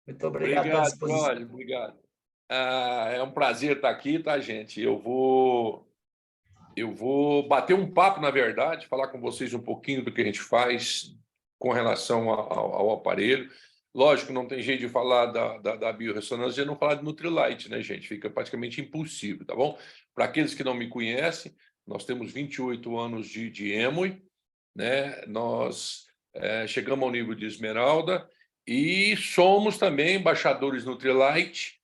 Muito obrigado pela Obrigado, disposição. Jorge, obrigado. É um prazer estar aqui, tá, gente? Eu vou bater um papo, na verdade, falar com vocês um pouquinho do que a gente faz com relação ao aparelho. Lógico, não tem jeito de falar da biorressonância e não falar de Nutrilite, né, gente? Fica praticamente impossível, tá bom? Para aqueles que não me conhecem, nós temos 28 anos de Emoi, né? Nós chegamos ao nível de esmeralda e somos também embaixadores Nutrilite.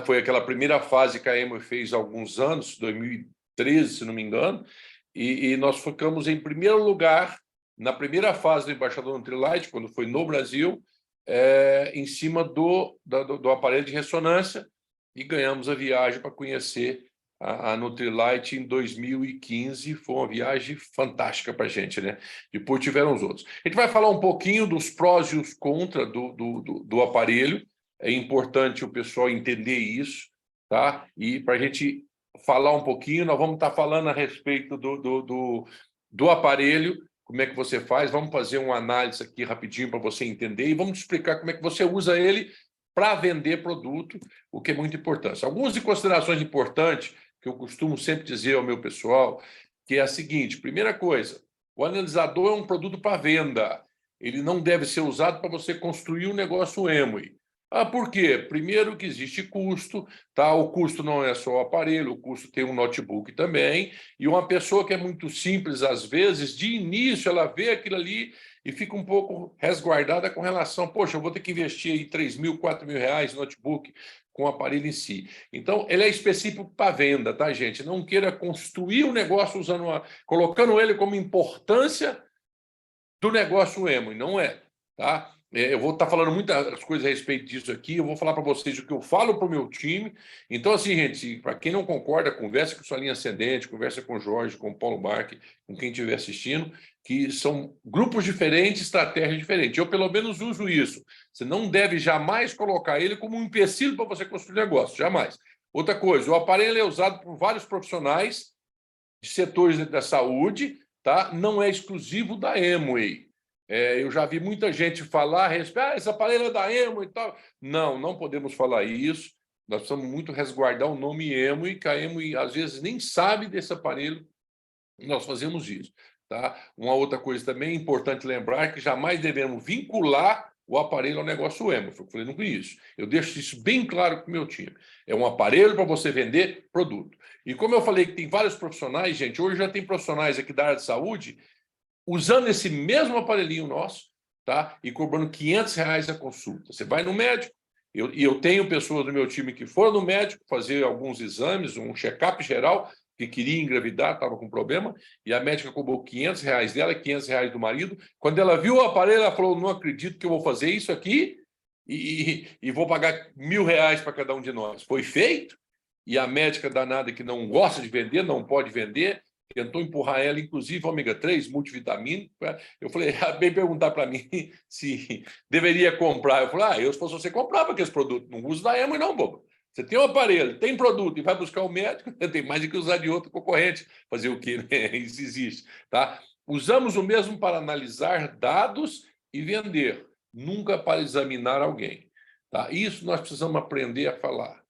Foi aquela primeira fase que a Emoi fez há alguns anos, 2013, se não me engano, e nós ficamos em primeiro lugar na primeira fase do embaixador Nutrilite, quando foi no Brasil, em cima do aparelho de ressonância, e ganhamos a viagem para conhecer a Nutrilite em 2015. Foi uma viagem fantástica para a gente, né? Depois tiveram os outros. A gente vai falar um pouquinho dos prós e os contras do aparelho. É importante o pessoal entender isso, tá? E para a gente falar um pouquinho, nós vamos estar falando a respeito do aparelho, como é que você faz. Vamos fazer uma análise aqui rapidinho para você entender e vamos te explicar como é que você usa ele para vender produto, o que é muito importante. Algumas de considerações importantes que eu costumo sempre dizer ao meu pessoal, que é a seguinte: primeira coisa, o analisador é um produto para venda. Ele não deve ser usado para você construir um negócio Emoi. Por quê? Primeiro que existe custo, tá? O custo não é só o aparelho, o custo tem um notebook também, e uma pessoa que é muito simples, às vezes, de início, ela vê aquilo ali e fica um pouco resguardada com relação, poxa, eu vou ter que investir aí 3 mil, 4 mil reais no notebook com o aparelho em si. Então, ele é específico para venda, tá, gente? Não queira construir um negócio colocando ele como importância do negócio Emo, e não é, tá? Eu vou estar falando muitas coisas a respeito disso aqui, eu vou falar para vocês o que eu falo para o meu time. Então, assim, gente, para quem não concorda, conversa com sua linha ascendente, conversa com o Jorge, com o Paulo Marque, com quem estiver assistindo, que são grupos diferentes, estratégias diferentes. Eu, pelo menos, uso isso. Você não deve jamais colocar ele como um empecilho para você construir negócio, jamais. Outra coisa, o aparelho é usado por vários profissionais de setores da saúde, tá? Não é exclusivo da Amway. Eu já vi muita gente falar a respeito, esse aparelho é da Amway e tal. Não, não podemos falar isso. Nós precisamos muito resguardar o nome Amway, que a Amway às vezes nem sabe desse aparelho. Nós fazemos isso, tá? Uma outra coisa também importante lembrar é que jamais devemos vincular o aparelho ao negócio Emo. Eu falei, não com isso. Eu deixo isso bem claro para o meu time. É um aparelho para você vender produto. E como eu falei que tem vários profissionais, gente, hoje já tem profissionais aqui da área de saúde usando esse mesmo aparelhinho nosso, tá? E cobrando R$ 500 a consulta. Você vai no médico, e eu tenho pessoas do meu time que foram no médico fazer alguns exames, um check-up geral, que queria engravidar, estava com problema, e a médica cobrou R$ 500 dela, R$ 500 do marido. Quando ela viu o aparelho, ela falou, não acredito que eu vou fazer isso aqui e vou pagar R$ 1.000 para cada um de nós. Foi feito, e a médica danada que não gosta de vender, não pode vender, tentou empurrar ela, inclusive ômega 3, multivitamínico. Eu falei, ela veio perguntar para mim se deveria comprar. Eu falei, eu se fosse você comprava aqueles produtos, não uso da Emo não, bobo. Você tem um aparelho, tem produto e vai buscar o médico, tem mais do que usar de outro concorrente. Fazer o quê? Isso existe, tá? Usamos o mesmo para analisar dados e vender, nunca para examinar alguém, tá? Isso nós precisamos aprender a falar.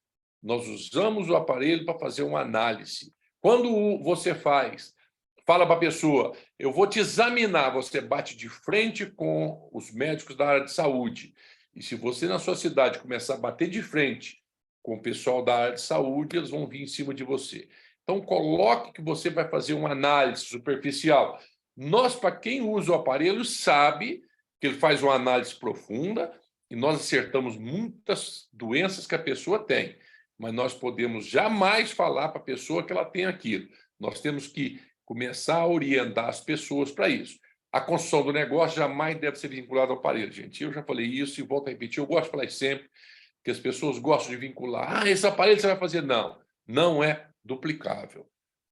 Nós usamos o aparelho para fazer uma análise. Quando você fala para a pessoa, eu vou te examinar, você bate de frente com os médicos da área de saúde. E se você, na sua cidade, começar a bater de frente com o pessoal da área de saúde, eles vão vir em cima de você. Então, coloque que você vai fazer uma análise superficial. Nós, para quem usa o aparelho, sabe que ele faz uma análise profunda e nós acertamos muitas doenças que a pessoa tem, mas nós podemos jamais falar para a pessoa que ela tem aquilo. Nós temos que começar a orientar as pessoas para isso. A construção do negócio jamais deve ser vinculada ao aparelho, gente. Eu já falei isso e volto a repetir. Eu gosto de falar isso sempre, que as pessoas gostam de vincular. Esse aparelho você vai fazer. Não, não é duplicável,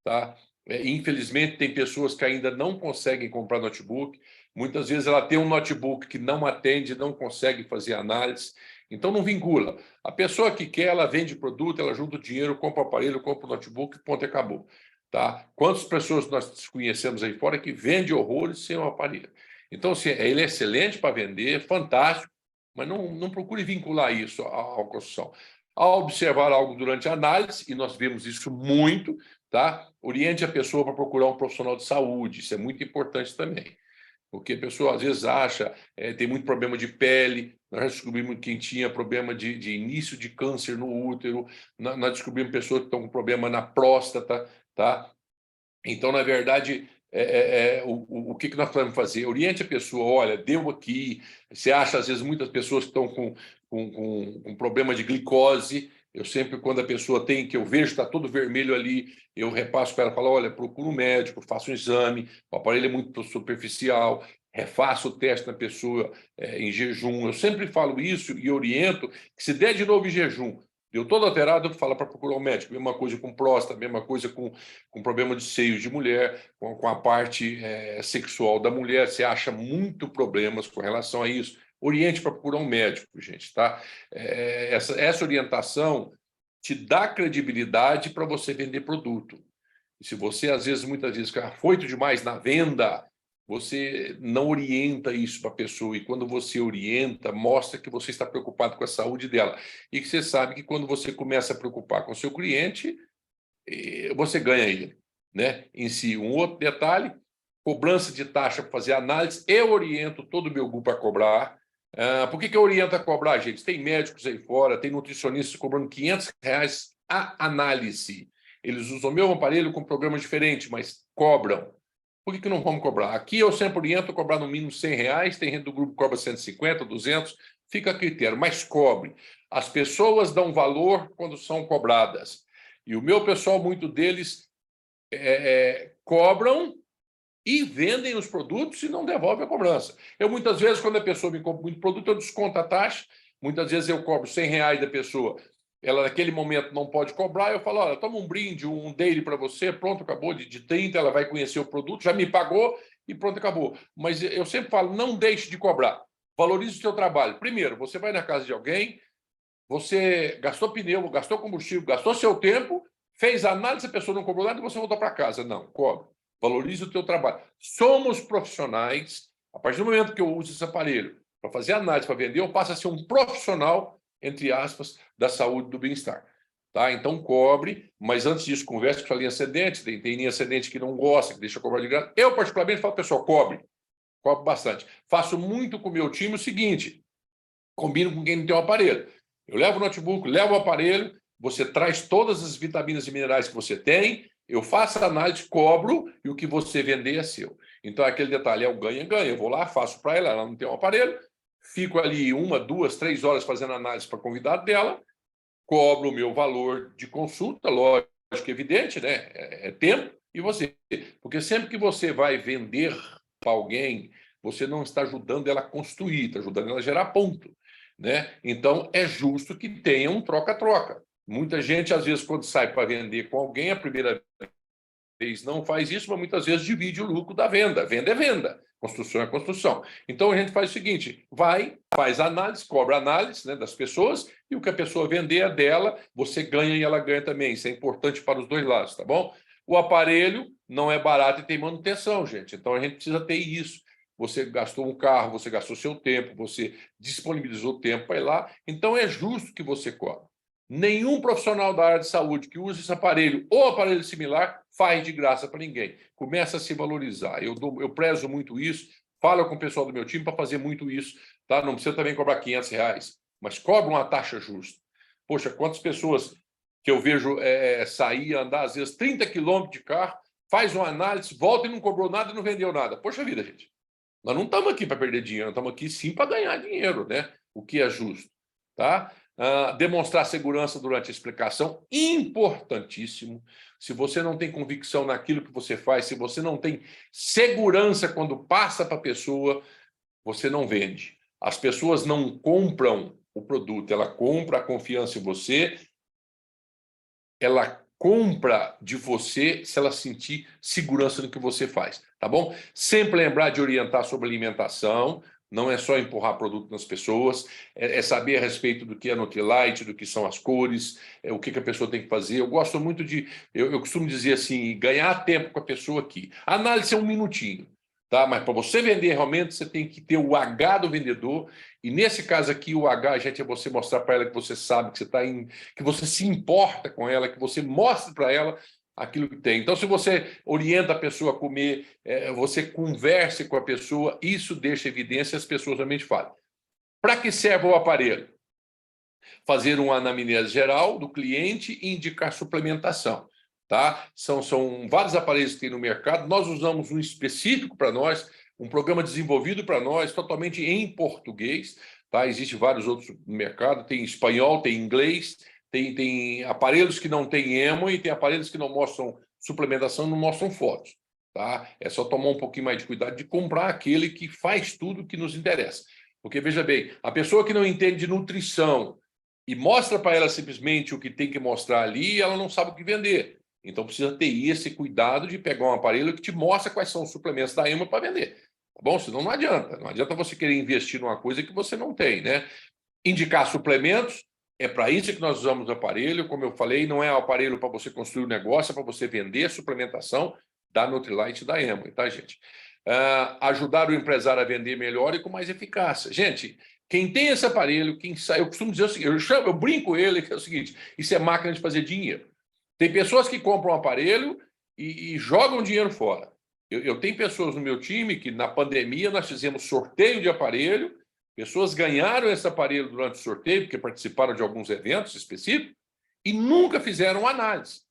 tá? Infelizmente, tem pessoas que ainda não conseguem comprar notebook. Muitas vezes ela tem um notebook que não atende, não consegue fazer análise. Então, não vincula. A pessoa que quer, ela vende produto, ela junta o dinheiro, compra o aparelho, compra o notebook, ponto e acabou. Tá? Quantas pessoas nós conhecemos aí fora que vende horrores sem o aparelho? Então, assim, ele é excelente para vender, fantástico, mas não procure vincular isso à construção. Ao observar algo durante a análise, e nós vemos isso muito, tá? Oriente a pessoa para procurar um profissional de saúde, isso é muito importante também. Porque a pessoa às vezes acha, tem muito problema de pele, nós já descobrimos quem tinha problema de início de câncer no útero, nós descobrimos pessoas que estão com problema na próstata, tá? Então, na verdade, o que nós podemos fazer? Oriente a pessoa, olha, deu aqui, você acha, às vezes, muitas pessoas que estão com problema de glicose, eu sempre, quando a pessoa tem, que eu vejo está todo vermelho ali, eu repasso para ela, falo, olha, procura um médico, faça um exame, o aparelho é muito superficial, refaça o teste na pessoa em jejum. Eu sempre falo isso e oriento que se der de novo em jejum, deu todo alterado, fala para procurar um médico. Mesma coisa com próstata, mesma coisa com problema de seios de mulher, com a parte sexual da mulher. Você acha muito problemas com relação a isso. Oriente para procurar um médico, gente, tá? Essa orientação te dá credibilidade para você vender produto. E se você, às vezes, muitas vezes, fica afoito demais na venda, você não orienta isso para a pessoa. E quando você orienta, mostra que você está preocupado com a saúde dela. E que você sabe que quando você começa a preocupar com o seu cliente, você ganha ele, né? Em si. Um outro detalhe, cobrança de taxa para fazer análise. Eu oriento todo o meu grupo a cobrar. Por que eu oriento a cobrar, gente? Tem médicos aí fora, tem nutricionistas cobrando R$ 500 a análise. Eles usam o meu aparelho com programas diferentes, mas cobram. Por que não vamos cobrar? Aqui eu sempre oriento a cobrar no mínimo R$ 100, tem gente do grupo que cobra 150, 200, fica a critério, mas cobre. As pessoas dão valor quando são cobradas. E o meu pessoal, muito deles, cobram e vendem os produtos e não devolvem a cobrança. Eu, muitas vezes, quando a pessoa me compra muito produto, eu desconto a taxa. Muitas vezes eu cobro R$ 100 da pessoa. Ela, naquele momento, não pode cobrar. Eu falo, olha, toma um brinde, um daily para você, pronto, acabou, de 30, ela vai conhecer o produto, já me pagou e pronto, acabou. Mas eu sempre falo, não deixe de cobrar. Valorize o seu trabalho. Primeiro, você vai na casa de alguém, você gastou pneu, gastou combustível, gastou seu tempo, fez a análise, a pessoa não cobrou nada e você voltou para casa. Não, cobre. Valorize o teu trabalho. Somos profissionais. A partir do momento que eu uso esse aparelho para fazer análise, para vender, eu passo a ser um profissional, entre aspas, da saúde e do bem-estar. Tá? Então, cobre, mas antes disso, converse com sua linha ascendente. Tem linha ascendente que não gosta, que deixa cobrar de graça. Eu, particularmente, falo, pessoal, cobre. Cobre bastante. Faço muito com o meu time o seguinte, combino com quem não tem um aparelho. Eu levo o notebook, levo o aparelho, você traz todas as vitaminas e minerais que você tem, eu faço a análise, cobro, e o que você vender é seu. Então, aquele detalhe é o ganha-ganha. Eu vou lá, faço para ela não tem um aparelho, fico ali 1, 2, 3 horas fazendo análise para convidado dela, cobro o meu valor de consulta, lógico, evidente, né? É tempo, e você. Porque sempre que você vai vender para alguém, você não está ajudando ela a construir, está ajudando ela a gerar ponto. Né? Então, é justo que tenha um troca-troca. Muita gente, às vezes, quando sai para vender com alguém, a primeira vez não faz isso, mas muitas vezes divide o lucro da venda. Venda é venda, construção é construção. Então, a gente faz o seguinte, vai, faz análise, cobra análise, né, das pessoas, e o que a pessoa vender é dela, você ganha e ela ganha também. Isso é importante para os dois lados, tá bom? O aparelho não é barato e tem manutenção, gente. Então, a gente precisa ter isso. Você gastou um carro, você gastou seu tempo, você disponibilizou tempo para ir lá, então é justo que você cobre. Nenhum profissional da área de saúde que use esse aparelho ou aparelho similar faz de graça para ninguém. Começa a se valorizar. Eu prezo muito isso, falo com o pessoal do meu time para fazer muito isso. Tá? Não precisa também cobrar R$ 500, mas cobra uma taxa justa. Poxa, quantas pessoas que eu vejo sair, andar às vezes 30 quilômetros de carro, faz uma análise, volta e não cobrou nada e não vendeu nada. Poxa vida, gente. Nós não estamos aqui para perder dinheiro, nós estamos aqui sim para ganhar dinheiro, né? O que é justo. Tá? Demonstrar segurança durante a explicação, importantíssimo. Se você não tem convicção naquilo que você faz, se você não tem segurança quando passa para a pessoa, você não vende. As pessoas não compram o produto, ela compra a confiança em você, ela compra de você se ela sentir segurança no que você faz, tá bom? Sempre lembrar de orientar sobre alimentação, não é só empurrar produto nas pessoas, é saber a respeito do que é Nutrilite, do que são as cores, o que a pessoa tem que fazer. Eu gosto muito de, eu costumo dizer assim, ganhar tempo com a pessoa aqui. A análise é um minutinho, tá? Mas para você vender realmente, você tem que ter o H do vendedor. E nesse caso aqui, o H, gente, é você mostrar para ela que você sabe, que você está que você se importa com ela, que você mostra para ela aquilo que tem. Então, se você orienta a pessoa a comer, você converse com a pessoa, isso deixa evidência e as pessoas realmente falam. Para que serve o aparelho? Fazer uma anamnese geral do cliente e indicar suplementação. Tá? São vários aparelhos que tem no mercado. Nós usamos um específico para nós, um programa desenvolvido para nós, totalmente em português. Tá? Existem vários outros no mercado, tem espanhol, tem inglês, tem aparelhos que não têm emo e tem aparelhos que não mostram suplementação, não mostram fotos. Tá? É só tomar um pouquinho mais de cuidado de comprar aquele que faz tudo que nos interessa. Porque, veja bem, a pessoa que não entende de nutrição e mostra para ela simplesmente o que tem que mostrar ali, ela não sabe o que vender. Então, precisa ter esse cuidado de pegar um aparelho que te mostra quais são os suplementos da EMA para vender. Tá bom? Senão não adianta. Não adianta você querer investir numa coisa que você não tem, né? Indicar suplementos, é para isso que nós usamos o aparelho. Como eu falei, não é o aparelho para você construir um negócio, é para você vender suplementação da Nutrilite e da EMA, tá, gente? Ajudar o empresário a vender melhor e com mais eficácia. Gente, quem tem esse aparelho, quem sai, eu costumo dizer o seguinte, eu brinco ele, que é o seguinte, isso é máquina de fazer dinheiro. Tem pessoas que compram um aparelho e jogam dinheiro fora. Eu tenho pessoas no meu time que, na pandemia, nós fizemos sorteio de aparelho, pessoas ganharam esse aparelho durante o sorteio, porque participaram de alguns eventos específicos, e nunca fizeram análise.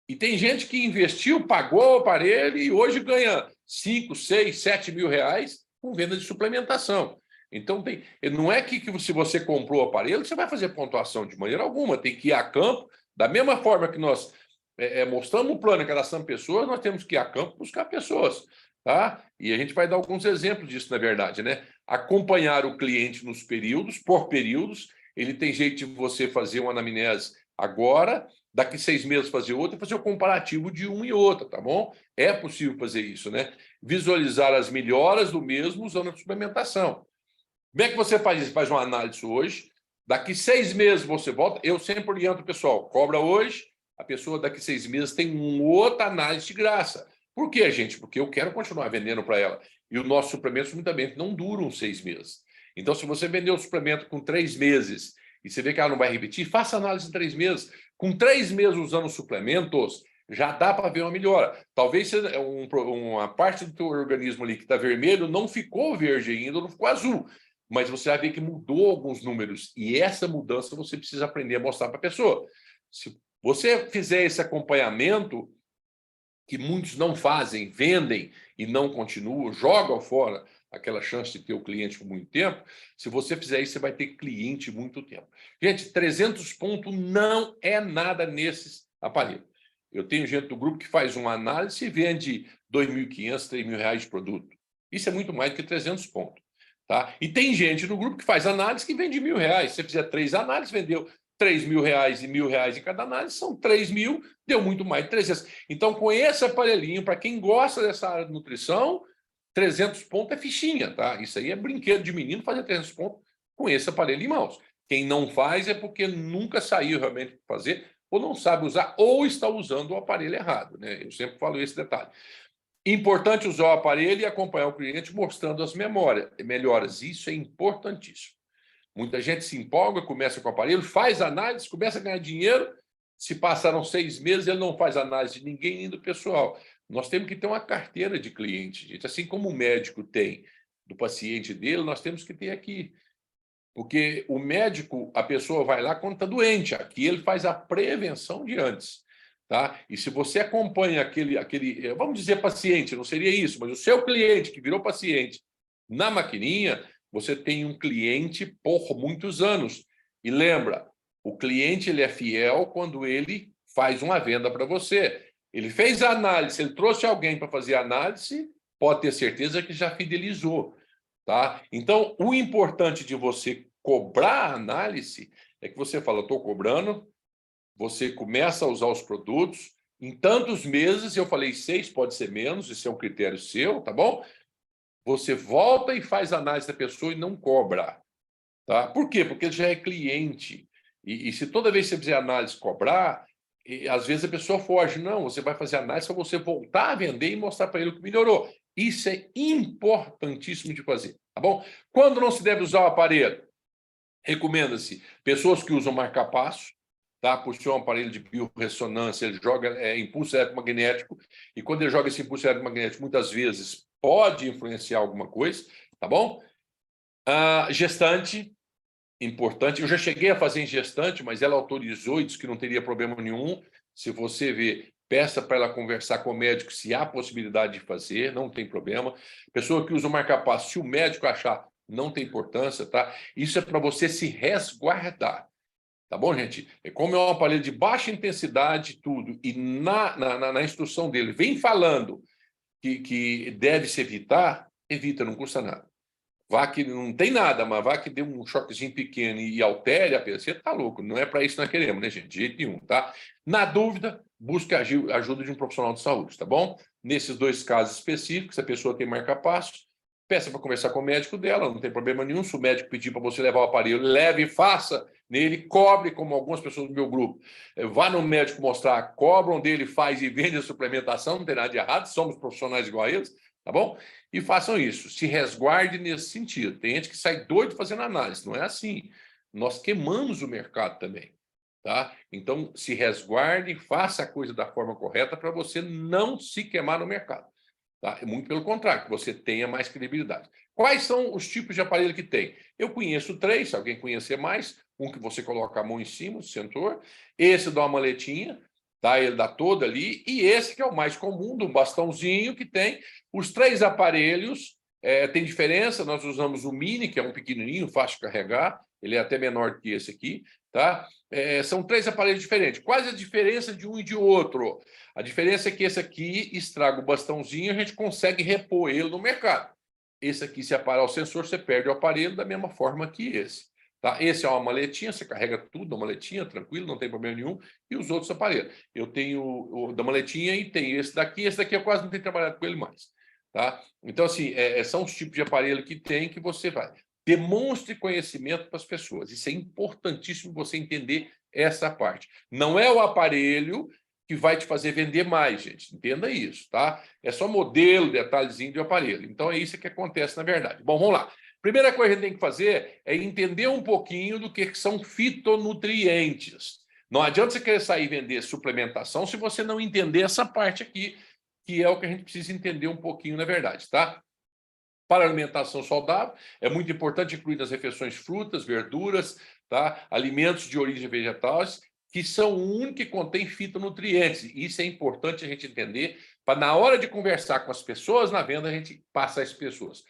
E tem gente que investiu, pagou o aparelho e hoje ganha 5, 6, 7 mil reais com venda de suplementação. Então, não é que se você comprou o aparelho, você vai fazer pontuação de maneira alguma. Tem que ir a campo, da mesma forma que nós mostramos o plano e cadastramos pessoas, nós temos que ir a campo buscar pessoas. Tá? E a gente vai dar alguns exemplos disso, na verdade, né? Acompanhar o cliente nos períodos, por períodos. Ele tem jeito de você fazer uma anamnese agora, daqui 6 meses fazer outra e fazer o comparativo de um e outra, tá bom? É possível fazer isso, né? Visualizar as melhoras do mesmo usando a suplementação. Como é que você faz isso? Faz uma análise hoje, daqui 6 meses você volta. Eu sempre oriento o pessoal, cobra hoje, a pessoa daqui 6 meses tem uma outra análise de graça. Por quê, gente? Porque eu quero continuar vendendo para ela. E os nossos suplementos, muitas não duram 6 meses. Então, se você vender o suplemento com 3 meses e você vê que ela não vai repetir, faça análise em 3 meses. Com 3 meses usando suplementos, já dá para ver uma melhora. Talvez uma parte do teu organismo ali que está vermelho não ficou verde ainda, não ficou azul. Mas você vai ver que mudou alguns números. E essa mudança você precisa aprender a mostrar para a pessoa. Se você fizer esse acompanhamento, que muitos não fazem, vendem e não continuam, jogam fora aquela chance de ter o cliente por muito tempo, se você fizer isso, você vai ter cliente muito tempo. Gente, 300 pontos não é nada nesses aparelhos. Eu tenho gente do grupo que faz uma análise e vende 2.500, 3.000 reais de produto. Isso é muito mais do que 300 pontos. Tá? E tem gente no grupo que faz análise que vende 1.000 reais. Se você fizer 3 análises, vendeu 3.000 reais e 1.000 reais em cada análise, são 3.000, deu muito mais de 300. Então, com esse aparelhinho, para quem gosta dessa área de nutrição, 300 pontos é fichinha, tá? Isso aí é brinquedo de menino fazer 300 pontos com esse aparelho em mãos. Quem não faz é porque nunca saiu realmente para fazer, ou não sabe usar, ou está usando o aparelho errado, né? Eu sempre falo esse detalhe. Importante usar o aparelho e acompanhar o cliente mostrando as melhoras. Isso é importantíssimo. Muita gente se empolga, começa com o aparelho, faz análise, começa a ganhar dinheiro. Se passaram 6 meses, ele não faz análise de ninguém, nem do pessoal. Nós temos que ter uma carteira de cliente, gente. Assim como o médico tem do paciente dele, nós temos que ter aqui. Porque o médico, a pessoa vai lá quando está doente. Aqui ele faz a prevenção de antes. Tá? E se você acompanha aquele, vamos dizer paciente, não seria isso, mas o seu cliente que virou paciente na maquininha, você tem um cliente por muitos anos. E lembra, o cliente ele é fiel quando ele faz uma venda para você. Ele fez a análise, ele trouxe alguém para fazer a análise, pode ter certeza que já fidelizou. Tá? Então, o importante de você cobrar a análise é que você fala, estou cobrando, você começa a usar os produtos, em tantos meses, eu falei 6, pode ser menos, isso é um critério seu, tá bom? Você volta e faz análise da pessoa e não cobra. Tá? Por quê? Porque ele já é cliente. E se toda vez que você fizer análise cobrar, às vezes a pessoa foge. Não, você vai fazer análise para você voltar a vender e mostrar para ele o que melhorou. Isso é importantíssimo de fazer, tá bom? Quando não se deve usar o aparelho? Recomenda-se pessoas que usam marca-passo, tá? Por ser um aparelho de biorressonância, ele joga impulso eletromagnético, e quando ele joga esse impulso eletromagnético, muitas vezes pode influenciar alguma coisa, tá bom? Gestante, importante. Eu já cheguei a fazer em gestante, mas ela autorizou e disse que não teria problema nenhum. Se você ver, peça para ela conversar com o médico se há possibilidade de fazer, não tem problema. Pessoa que usa o marca-passo, se o médico achar, não tem importância, tá? Isso é para você se resguardar. Tá bom, gente? Como é um aparelho de baixa intensidade, tudo, e na instrução dele vem falando que deve se evitar, evita, não custa nada. Vá que não tem nada, mas vá que dê um choquezinho pequeno e altere a pessoa, você tá louco. Não é para isso que nós queremos, né, gente? De jeito nenhum, tá? Na dúvida, busque a ajuda de um profissional de saúde, tá bom? Nesses dois casos específicos, se a pessoa tem marca-passo, peça para conversar com o médico dela, não tem problema nenhum. Se o médico pedir para você levar o aparelho, leve e faça nele, cobre, como algumas pessoas do meu grupo. Vá no médico mostrar, cobram dele, faz e vende a suplementação, não tem nada de errado, somos profissionais igual a eles, tá bom? E façam isso, se resguarde nesse sentido. Tem gente que sai doido fazendo análise, não é assim. Nós queimamos o mercado também, tá? Então, se resguarde, faça a coisa da forma correta para você não se queimar no mercado. Tá? Muito pelo contrário, que você tenha mais credibilidade. Quais são os tipos de aparelho que tem? Eu conheço 3, se alguém conhecer mais, um que você coloca a mão em cima, o sensor, esse dá uma maletinha, tá? Ele dá todo ali, e esse que é o mais comum, do bastãozinho que tem. Os 3 aparelhos, tem diferença, nós usamos o mini, que é um pequenininho, fácil de carregar, ele é até menor que esse aqui, tá? São 3 aparelhos diferentes. Quais a diferença de um e de outro? A diferença é que esse aqui estraga o bastãozinho, a gente consegue repor ele no mercado. Esse aqui, se parar o sensor, você perde o aparelho da mesma forma que esse. Tá? Esse é uma maletinha, você carrega tudo na maletinha, tranquilo, não tem problema nenhum. E os outros aparelhos. Eu tenho o da maletinha e tenho esse daqui eu quase não tenho trabalhado com ele mais. Tá? Então, assim, são os tipos de aparelho que tem que você vai. Demonstre conhecimento para as pessoas. Isso é importantíssimo você entender essa parte. Não é o aparelho que vai te fazer vender mais, gente. Entenda isso, tá? É só modelo, detalhezinho de aparelho. Então, é isso que acontece na verdade. Bom, vamos lá. Primeira coisa que a gente tem que fazer é entender um pouquinho do que são fitonutrientes. Não adianta você querer sair e vender suplementação se você não entender essa parte aqui, que é o que a gente precisa entender um pouquinho, na verdade, tá? Para a alimentação saudável, é muito importante incluir nas refeições frutas, verduras, tá? Alimentos de origem vegetais, que são o único que contém fitonutrientes. Isso é importante a gente entender, para na hora de conversar com as pessoas na venda, a gente passar as pessoas.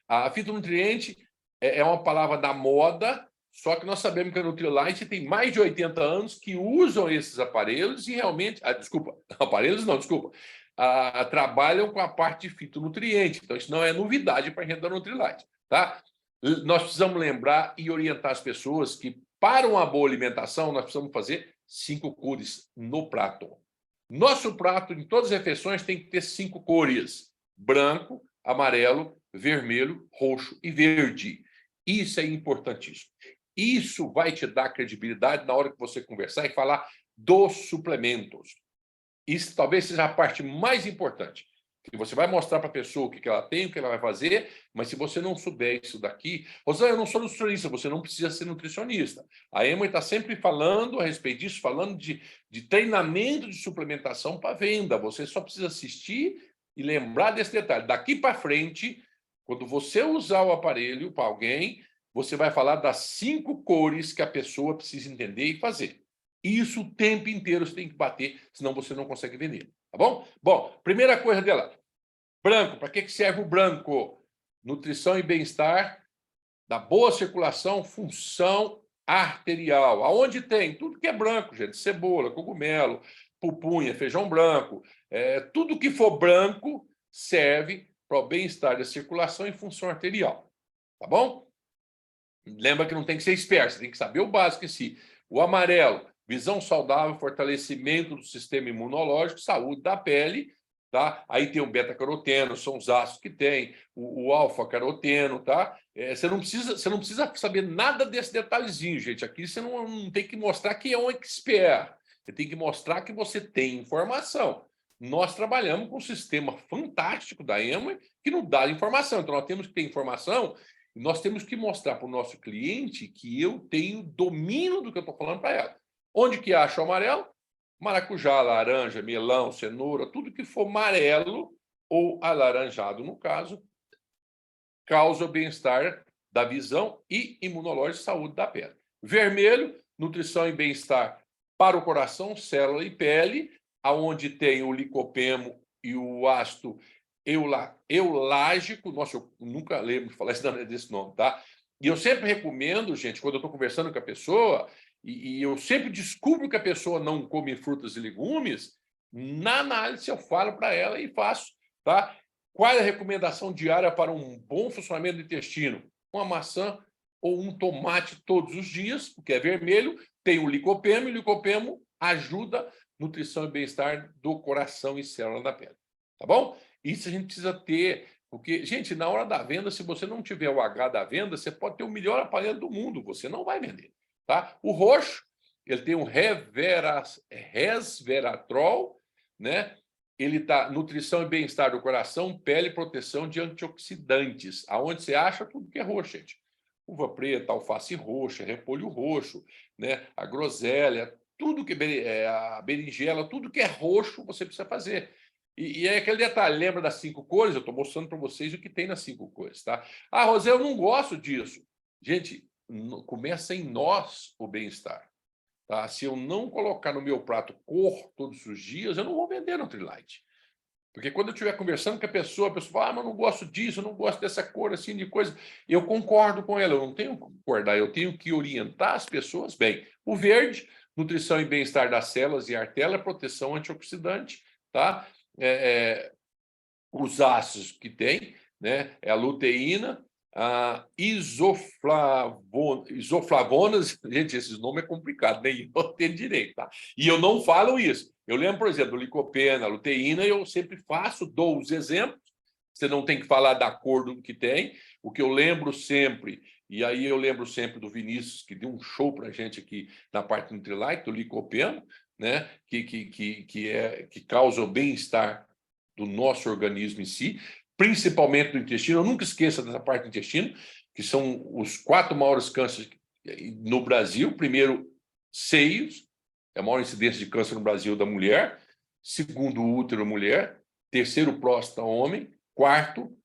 A fitonutriente é uma palavra da moda, só que nós sabemos que a Nutrilite tem mais de 80 anos que usam esses aparelhos e realmente... desculpa, aparelhos não, desculpa. Trabalham com a parte de fitonutriente. Então, isso não é novidade para a gente da Nutrilite. Tá? Nós precisamos lembrar e orientar as pessoas que, para uma boa alimentação, nós precisamos fazer 5 cores no prato. Nosso prato, em todas as refeições, tem que ter 5 cores: branco, amarelo, vermelho, roxo e verde. Isso é importantíssimo. Isso vai te dar credibilidade na hora que você conversar e falar dos suplementos. Isso talvez seja a parte mais importante, que você vai mostrar para a pessoa o que ela tem, o que ela vai fazer, mas se você não souber isso daqui... Rosana, eu não sou nutricionista, você não precisa ser nutricionista. A Emory está sempre falando a respeito disso, falando de treinamento de suplementação para venda. Você só precisa assistir e lembrar desse detalhe. Daqui para frente, quando você usar o aparelho para alguém, você vai falar das 5 cores que a pessoa precisa entender e fazer. Isso o tempo inteiro você tem que bater, senão você não consegue vender, tá bom? Bom, primeira coisa dela, branco. Para que serve o branco? Nutrição e bem-estar, da boa circulação, função arterial. Aonde tem? Tudo que é branco, gente. Cebola, cogumelo, pupunha, feijão branco. Tudo que for branco serve para o bem-estar da circulação e função arterial, tá bom? Lembra que não tem que ser esperto, você tem que saber o básico em si. O amarelo, visão saudável, fortalecimento do sistema imunológico, saúde da pele, tá? Aí tem o beta-caroteno, são os ácidos que tem, o alfa-caroteno, tá? Você não precisa saber nada desse detalhezinho, gente. Aqui você não tem que mostrar que é um expert. Você tem que mostrar que você tem informação. nós trabalhamos com um sistema fantástico da Emma que nos dá informação. Então, nós temos que ter informação e nós temos que mostrar para o nosso cliente que eu tenho domínio do que eu estou falando para ela. Onde que acha o amarelo? Maracujá, laranja, melão, cenoura, tudo que for amarelo ou alaranjado, no caso, causa o bem-estar da visão e imunológico, saúde da pele. Vermelho, nutrição e bem-estar para o coração, célula e pele, aonde tem o licopeno e o ácido eulágico. Nossa, eu nunca lembro de falar desse nome, tá? E eu sempre recomendo, gente, quando eu estou conversando com a pessoa, e eu sempre descubro que a pessoa não come frutas e legumes, na análise eu falo para ela e faço, tá? Qual é a recomendação diária para um bom funcionamento do intestino? Uma maçã ou um tomate todos os dias, porque é vermelho, tem o licopeno, e o licopeno ajuda nutrição e bem-estar do coração e célula da pele. Tá bom? Isso a gente precisa ter, porque, gente, na hora da venda, se você não tiver o H da venda, você pode ter o melhor aparelho do mundo, você não vai vender. Tá? O roxo, ele tem um resveratrol, né? Ele tá nutrição e bem-estar do coração, pele, proteção de antioxidantes. Aonde você acha tudo que é roxo, gente. Uva preta, alface roxa, repolho roxo, né? A groselha, tudo que a berinjela, tudo que é roxo você precisa fazer. E é aquele detalhe, lembra das 5 cores? Eu estou mostrando para vocês o que tem nas 5 cores, tá? Ah, Rosé, eu não gosto disso. Gente, começa em nós o bem-estar. Tá? Se eu não colocar no meu prato cor todos os dias, eu não vou vender Nutrilite. Porque quando eu estiver conversando com a pessoa fala, mas eu não gosto disso, eu não gosto dessa cor, assim, de coisa. Eu concordo com ela, eu não tenho que concordar, eu tenho que orientar as pessoas bem. O verde, nutrição e bem-estar das células e artéria, proteção antioxidante, tá? Os ácidos que tem, né? É a luteína, a isoflavonas, gente, esses nomes é complicado, nem eu tenho direito, tá? E eu não falo isso. Eu lembro, por exemplo, do licopeno, a luteína, eu sempre faço, dou os exemplos. Você não tem que falar da cor do que tem. O que eu lembro sempre, e aí eu lembro sempre do Vinícius, que deu um show para a gente aqui na parte do Nutrilite, do licopeno, né? Que causa o bem-estar do nosso organismo em si, principalmente do intestino. Eu nunca esqueça dessa parte do intestino, que são os 4 maiores cânceres no Brasil. Primeiro, seios, é a maior incidência de câncer no Brasil da mulher. Segundo, útero, mulher. Terceiro, próstata, homem. Quarto,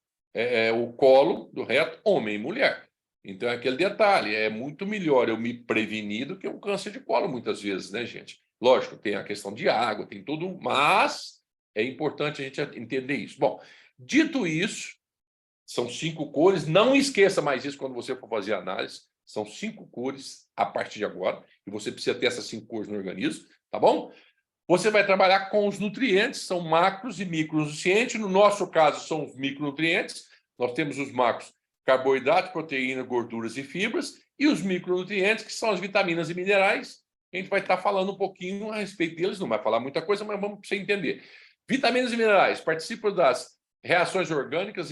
o colo do reto, homem e mulher. Então, é aquele detalhe, é muito melhor eu me prevenir do que um câncer de colo, muitas vezes, né, gente? Lógico, tem a questão de água, tem tudo, mas é importante a gente entender isso. Bom, dito isso, são 5 cores. Não esqueça mais isso quando você for fazer a análise. São 5 cores a partir de agora. E você precisa ter essas 5 cores no organismo, tá bom? Você vai trabalhar com os nutrientes, são macros e micronutrientes. No nosso caso, são os micronutrientes. Nós temos os macros: carboidrato, proteína, gorduras e fibras. E os micronutrientes, que são as vitaminas e minerais. A gente vai estar falando um pouquinho a respeito deles. Não vai falar muita coisa, mas vamos para você entender. Vitaminas e minerais participam das reações orgânicas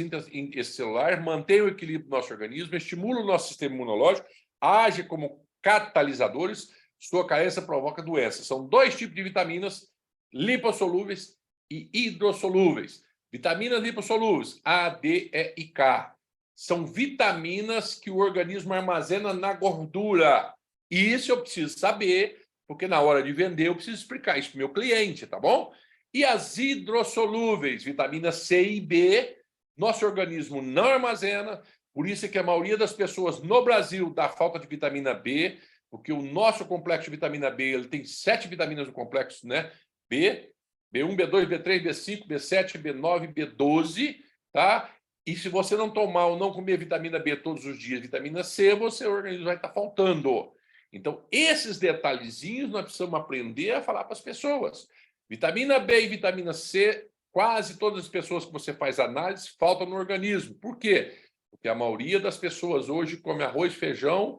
excelulares, mantêm o equilíbrio do nosso organismo, estimulam o nosso sistema imunológico, agem como catalisadores, sua carência provoca doenças. São 2 tipos de vitaminas, lipossolúveis e hidrossolúveis. Vitaminas lipossolúveis, A, D, E e K. São vitaminas que o organismo armazena na gordura. E isso eu preciso saber, porque na hora de vender eu preciso explicar isso para o meu cliente, tá bom? E as hidrossolúveis, vitamina C e B, nosso organismo não armazena, por isso é que a maioria das pessoas no Brasil dá falta de vitamina B, porque o nosso complexo de vitamina B, ele tem 7 vitaminas no complexo, né? B, B1, B2, B3, B5, B7, B9, B12, tá? E se você não tomar ou não comer vitamina B todos os dias, vitamina C, seu organismo vai estar faltando. Então, esses detalhezinhos nós precisamos aprender a falar para as pessoas. Vitamina B e vitamina C, quase todas as pessoas que você faz análise faltam no organismo. Por quê? Porque a maioria das pessoas hoje come arroz, feijão,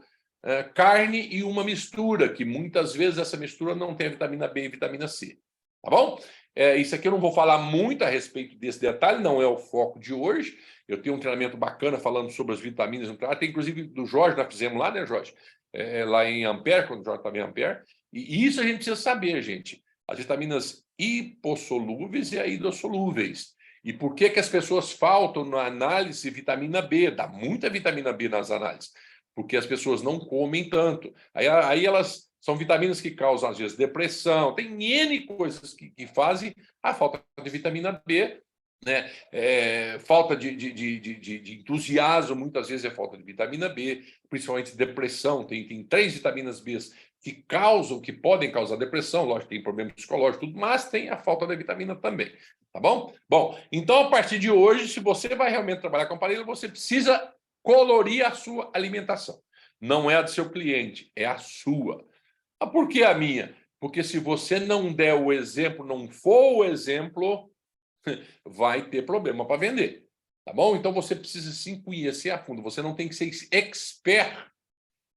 carne e uma mistura, que muitas vezes essa mistura não tem vitamina B e vitamina C. Tá bom? Isso aqui eu não vou falar muito a respeito desse detalhe, não é o foco de hoje. Eu tenho um treinamento bacana falando sobre as vitaminas nucleares. Tem inclusive do Jorge, nós fizemos lá, né, Jorge? Lá em Ampere, quando o Jorge estava em Ampere. E isso a gente precisa saber, gente. as vitaminas hipossolúveis e a hidrossolúveis. E por que as pessoas faltam na análise de vitamina B? Dá muita vitamina B nas análises, porque as pessoas não comem tanto. Aí elas são vitaminas que causam, às vezes, depressão. Tem N coisas que fazem a falta de vitamina B, né? Falta de entusiasmo, muitas vezes é falta de vitamina B, principalmente depressão. Tem 3 vitaminas B que podem causar depressão, lógico, tem problema psicológico, tudo, mas tem a falta da vitamina também, tá bom? Bom, então a partir de hoje, se você vai realmente trabalhar com aparelho, você precisa colorir a sua alimentação. Não é a do seu cliente, é a sua. Ah, por que a minha? Porque se você não der o exemplo, não for o exemplo, vai ter problema para vender, tá bom? Então você precisa sim conhecer a fundo. Você não tem que ser expert,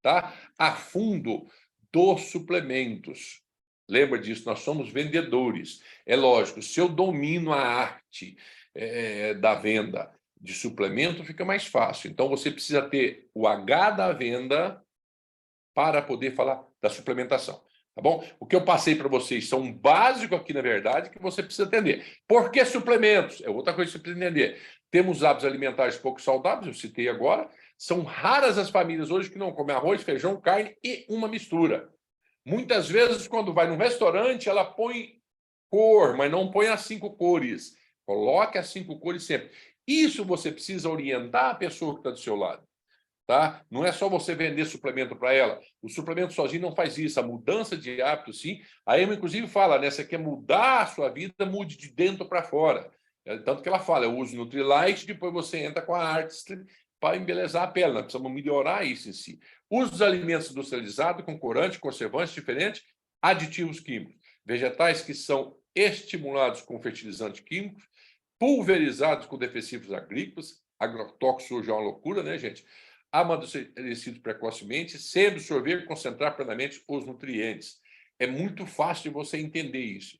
tá? A fundo dos suplementos. Lembra disso, nós somos vendedores. É lógico, se eu domino a arte da venda de suplemento, fica mais fácil. Então você precisa ter o H da venda para poder falar da suplementação. Tá bom? O que eu passei para vocês são um básico aqui, na verdade, que você precisa entender. Por que suplementos? É outra coisa que você precisa entender. Temos hábitos alimentares pouco saudáveis, eu citei agora. São raras as famílias hoje que não comem arroz, feijão, carne e uma mistura. Muitas vezes, quando vai num restaurante, ela põe cor, mas não põe as 5 cores. Coloque as 5 cores sempre. Isso você precisa orientar a pessoa que está do seu lado. Tá? Não é só você vender suplemento para ela. O suplemento sozinho não faz isso. A mudança de hábito, sim. A Emma, inclusive, fala, né? Você quer mudar a sua vida, mude de dentro para fora. Tanto que ela fala, eu uso Nutrilite, depois você entra com a Artistry para embelezar a pele. Nós precisamos melhorar isso em si. Use os alimentos industrializados com corante, conservantes diferentes, aditivos químicos. Vegetais que são estimulados com fertilizantes químicos, pulverizados com defensivos agrícolas. Agrotóxico hoje é uma loucura, né, gente? Amadurecidos precocemente, sem absorver e concentrar plenamente os nutrientes. É muito fácil de você entender isso.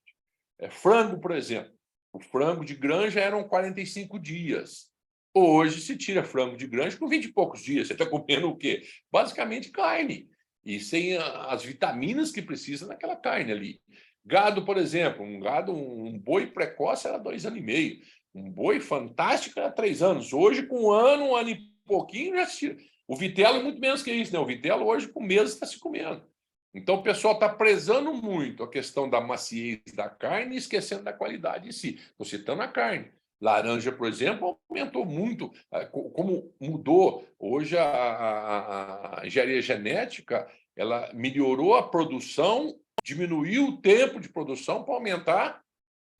Frango, por exemplo. O frango de granja eram 45 dias. Hoje se tira frango de granja com 20 e poucos dias. Você está comendo o quê? Basicamente carne. E sem as vitaminas que precisa naquela carne ali. Gado, por exemplo. Um boi precoce era 2 anos e meio. Um boi fantástico era 3 anos. Hoje, com 1 ano e pouquinho, já se tira. O vitelo é muito menos que isso, né? O vitelo hoje, com meses, está se comendo. Então, o pessoal está prezando muito a questão da maciez da carne e esquecendo da qualidade em si. Estou citando a carne. Laranja, por exemplo, aumentou muito. Como mudou. Hoje, a engenharia genética ela melhorou a produção, diminuiu o tempo de produção para aumentar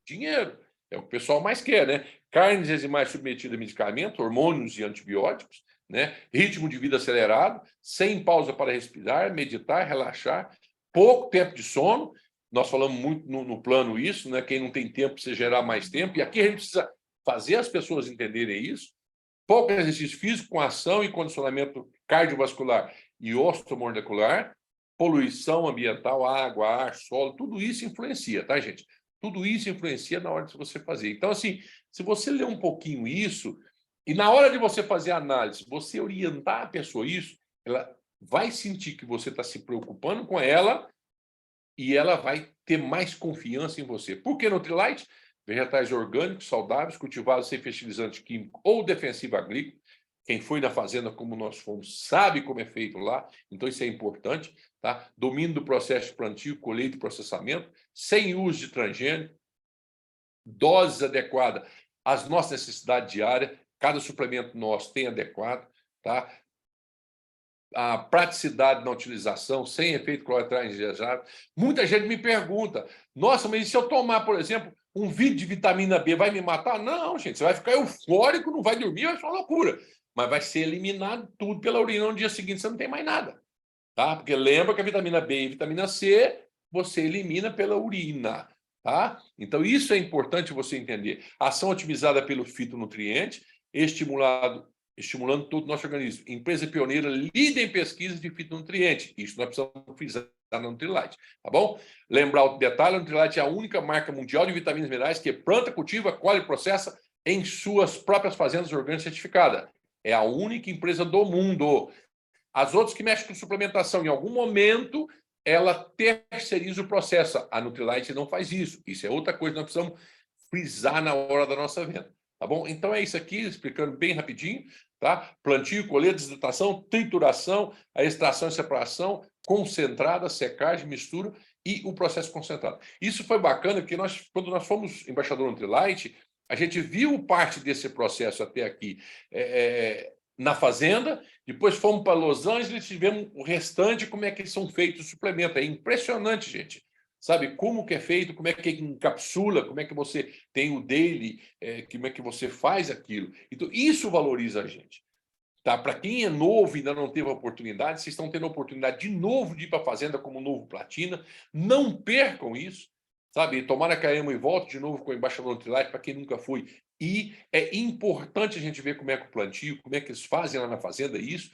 dinheiro. É o que o pessoal mais quer, né? Carnes enzimáticas submetidas a medicamentos, hormônios e antibióticos, né? Ritmo de vida acelerado, sem pausa para respirar, meditar, relaxar, pouco tempo de sono. Nós falamos muito no plano isso, né? Quem não tem tempo precisa gerar mais tempo. E aqui a gente precisa fazer as pessoas entenderem isso. Pouco exercício físico com ação e condicionamento cardiovascular e osteomolecular, poluição ambiental, água, ar, solo, tudo isso influencia, tá, gente? Tudo isso influencia na hora de você fazer. Então, assim, se você ler um pouquinho isso, e na hora de você fazer a análise, você orientar a pessoa isso, ela vai sentir que você está se preocupando com ela e ela vai ter mais confiança em você. Por que Nutrilite? Vegetais orgânicos, saudáveis, cultivados sem fertilizante químico ou defensivo agrícola. Quem foi na fazenda como nós fomos sabe como é feito lá, então isso é importante. Tá? Domínio do processo de plantio, colheita e processamento, sem uso de transgênico, doses adequadas às nossas necessidades diárias, cada suplemento nosso tem adequado, tá? A praticidade na utilização, sem efeito colateral indesejado. Muita gente me pergunta, nossa, mas e se eu tomar, por exemplo, um vidro de vitamina B, vai me matar? Não, gente, você vai ficar eufórico, não vai dormir, vai ser uma loucura. Mas vai ser eliminado tudo pela urina, no dia seguinte você não tem mais nada. Tá? Porque lembra que a vitamina B e a vitamina C você elimina pela urina. Tá? Então, isso é importante você entender. Ação otimizada pelo fitonutriente, estimulando todo o nosso organismo. Empresa pioneira, líder em pesquisas de fitonutriente. Isso nós precisamos frisar na Nutrilite. Tá bom? Lembrar o detalhe, a Nutrilite é a única marca mundial de vitaminas e minerais que planta, cultiva, colhe e processa em suas próprias fazendas orgânicas certificadas. É a única empresa do mundo. As outras que mexem com suplementação, em algum momento, ela terceiriza o processo. A Nutrilite não faz isso. Isso é outra coisa que nós precisamos frisar na hora da nossa venda. Tá bom? Então é isso aqui, explicando bem rapidinho, tá? Plantio, colheita, desidratação, trituração, a extração e separação, concentrada, secagem, mistura e o processo concentrado. Isso foi bacana, porque quando nós fomos embaixador Nutrilite, a gente viu parte desse processo até aqui na fazenda, depois fomos para Los Angeles e vemos o restante, como é que são feitos os suplementos. É impressionante, gente. Sabe como que é feito, como é que encapsula, como é que você tem o daily, como é que você faz aquilo. Então, isso valoriza a gente. Tá? Para quem é novo e ainda não teve a oportunidade, vocês estão tendo a oportunidade de novo de ir para a fazenda como novo platina. Não percam isso. Sabe? Tomara que a Emo e volte de novo com o embaixador Nutrilite, para quem nunca foi. E é importante a gente ver como é que o plantio, como é que eles fazem lá na fazenda isso,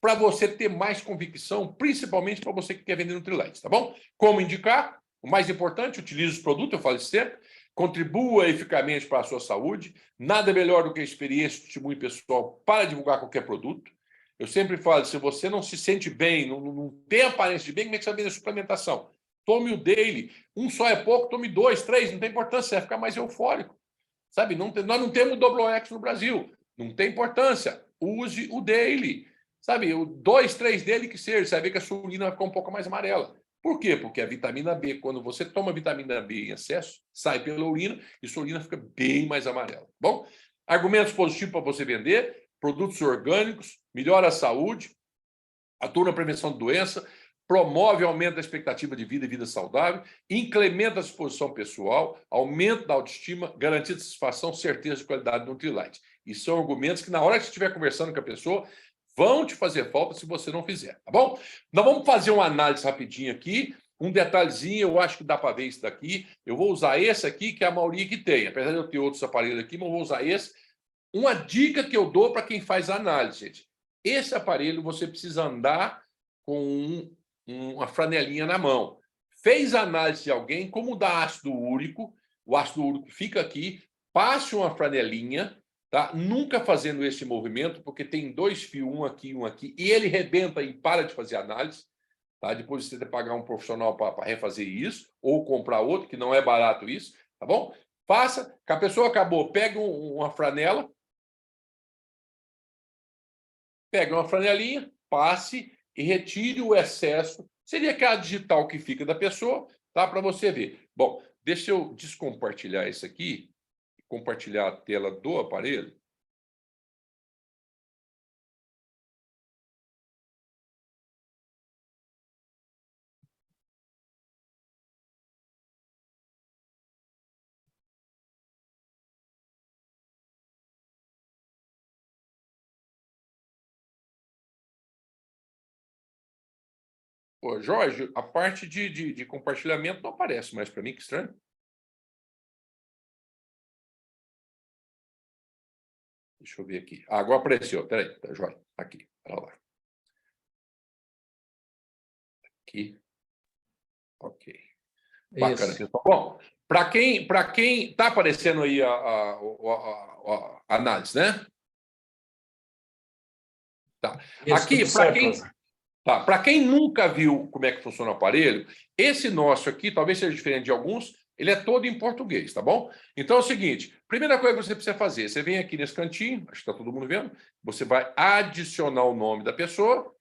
para você ter mais convicção, principalmente para você que quer vender Nutrilite, tá bom? Como indicar? O mais importante, utilize os produtos, eu falo isso sempre, contribua eficazmente para a sua saúde, nada melhor do que a experiência e testemunho pessoal para divulgar qualquer produto. Eu sempre falo, se você não se sente bem, não tem aparência de bem, como é que você vai vender suplementação? Tome o daily, um só é pouco, tome 2, 3, não tem importância, você vai ficar mais eufórico. Sabe? Nós não temos Double X no Brasil, não tem importância, use o daily. Sabe, o 2, 3 dele que seja, você vai ver que a sua urina vai ficar um pouco mais amarela. Por quê? Porque a vitamina B, quando você toma vitamina B em excesso, sai pela urina e sua urina fica bem mais amarela. Bom, argumentos positivos para você vender, produtos orgânicos, melhora a saúde, atua na prevenção de doença, promove o aumento da expectativa de vida e vida saudável, incrementa a disposição pessoal, aumento da autoestima, garantia de satisfação, certeza de qualidade do Nutrilite. E são argumentos que, na hora que você estiver conversando com a pessoa, vão te fazer falta se você não fizer, tá bom? Nós vamos fazer uma análise rapidinho aqui, um detalhezinho, eu acho que dá para ver isso daqui. Eu vou usar esse aqui, que é a maioria que tem, apesar de eu ter outros aparelhos aqui, mas eu vou usar esse. Uma dica que eu dou para quem faz análise, gente. Esse aparelho você precisa andar com uma franelinha na mão. Fez análise de alguém, como dá ácido úrico, o ácido úrico fica aqui, passe uma franelinha, tá? Nunca fazendo esse movimento, porque tem 2 fios, um aqui, e ele rebenta e para de fazer análise. Tá? Depois você tem que pagar um profissional para refazer isso, ou comprar outro, que não é barato isso, tá bom? Faça, que a pessoa acabou, pega uma franela, pega uma franelinha, passe e retire o excesso. Seria aquela digital que fica da pessoa, tá? Para você ver. Bom, deixa eu descompartilhar isso aqui, compartilhar a tela do aparelho. Pô, Jorge, a parte de compartilhamento não aparece mais para mim, que estranho. Deixa eu ver aqui. Ah, agora apareceu. Peraí, tá, Jorge. Aqui, para lá. Aqui. Ok. Bacana, Isso. pessoal. Bom, para quem está aparecendo aí a análise, né? Tá. Isso, Aqui, tudo certo. para quem nunca viu como é que funciona o aparelho, esse nosso aqui, talvez seja diferente de alguns, ele é todo em português, tá bom? Então é o seguinte, primeira coisa que você precisa fazer, você vem aqui nesse cantinho, acho que está todo mundo vendo, você vai adicionar o nome da pessoa,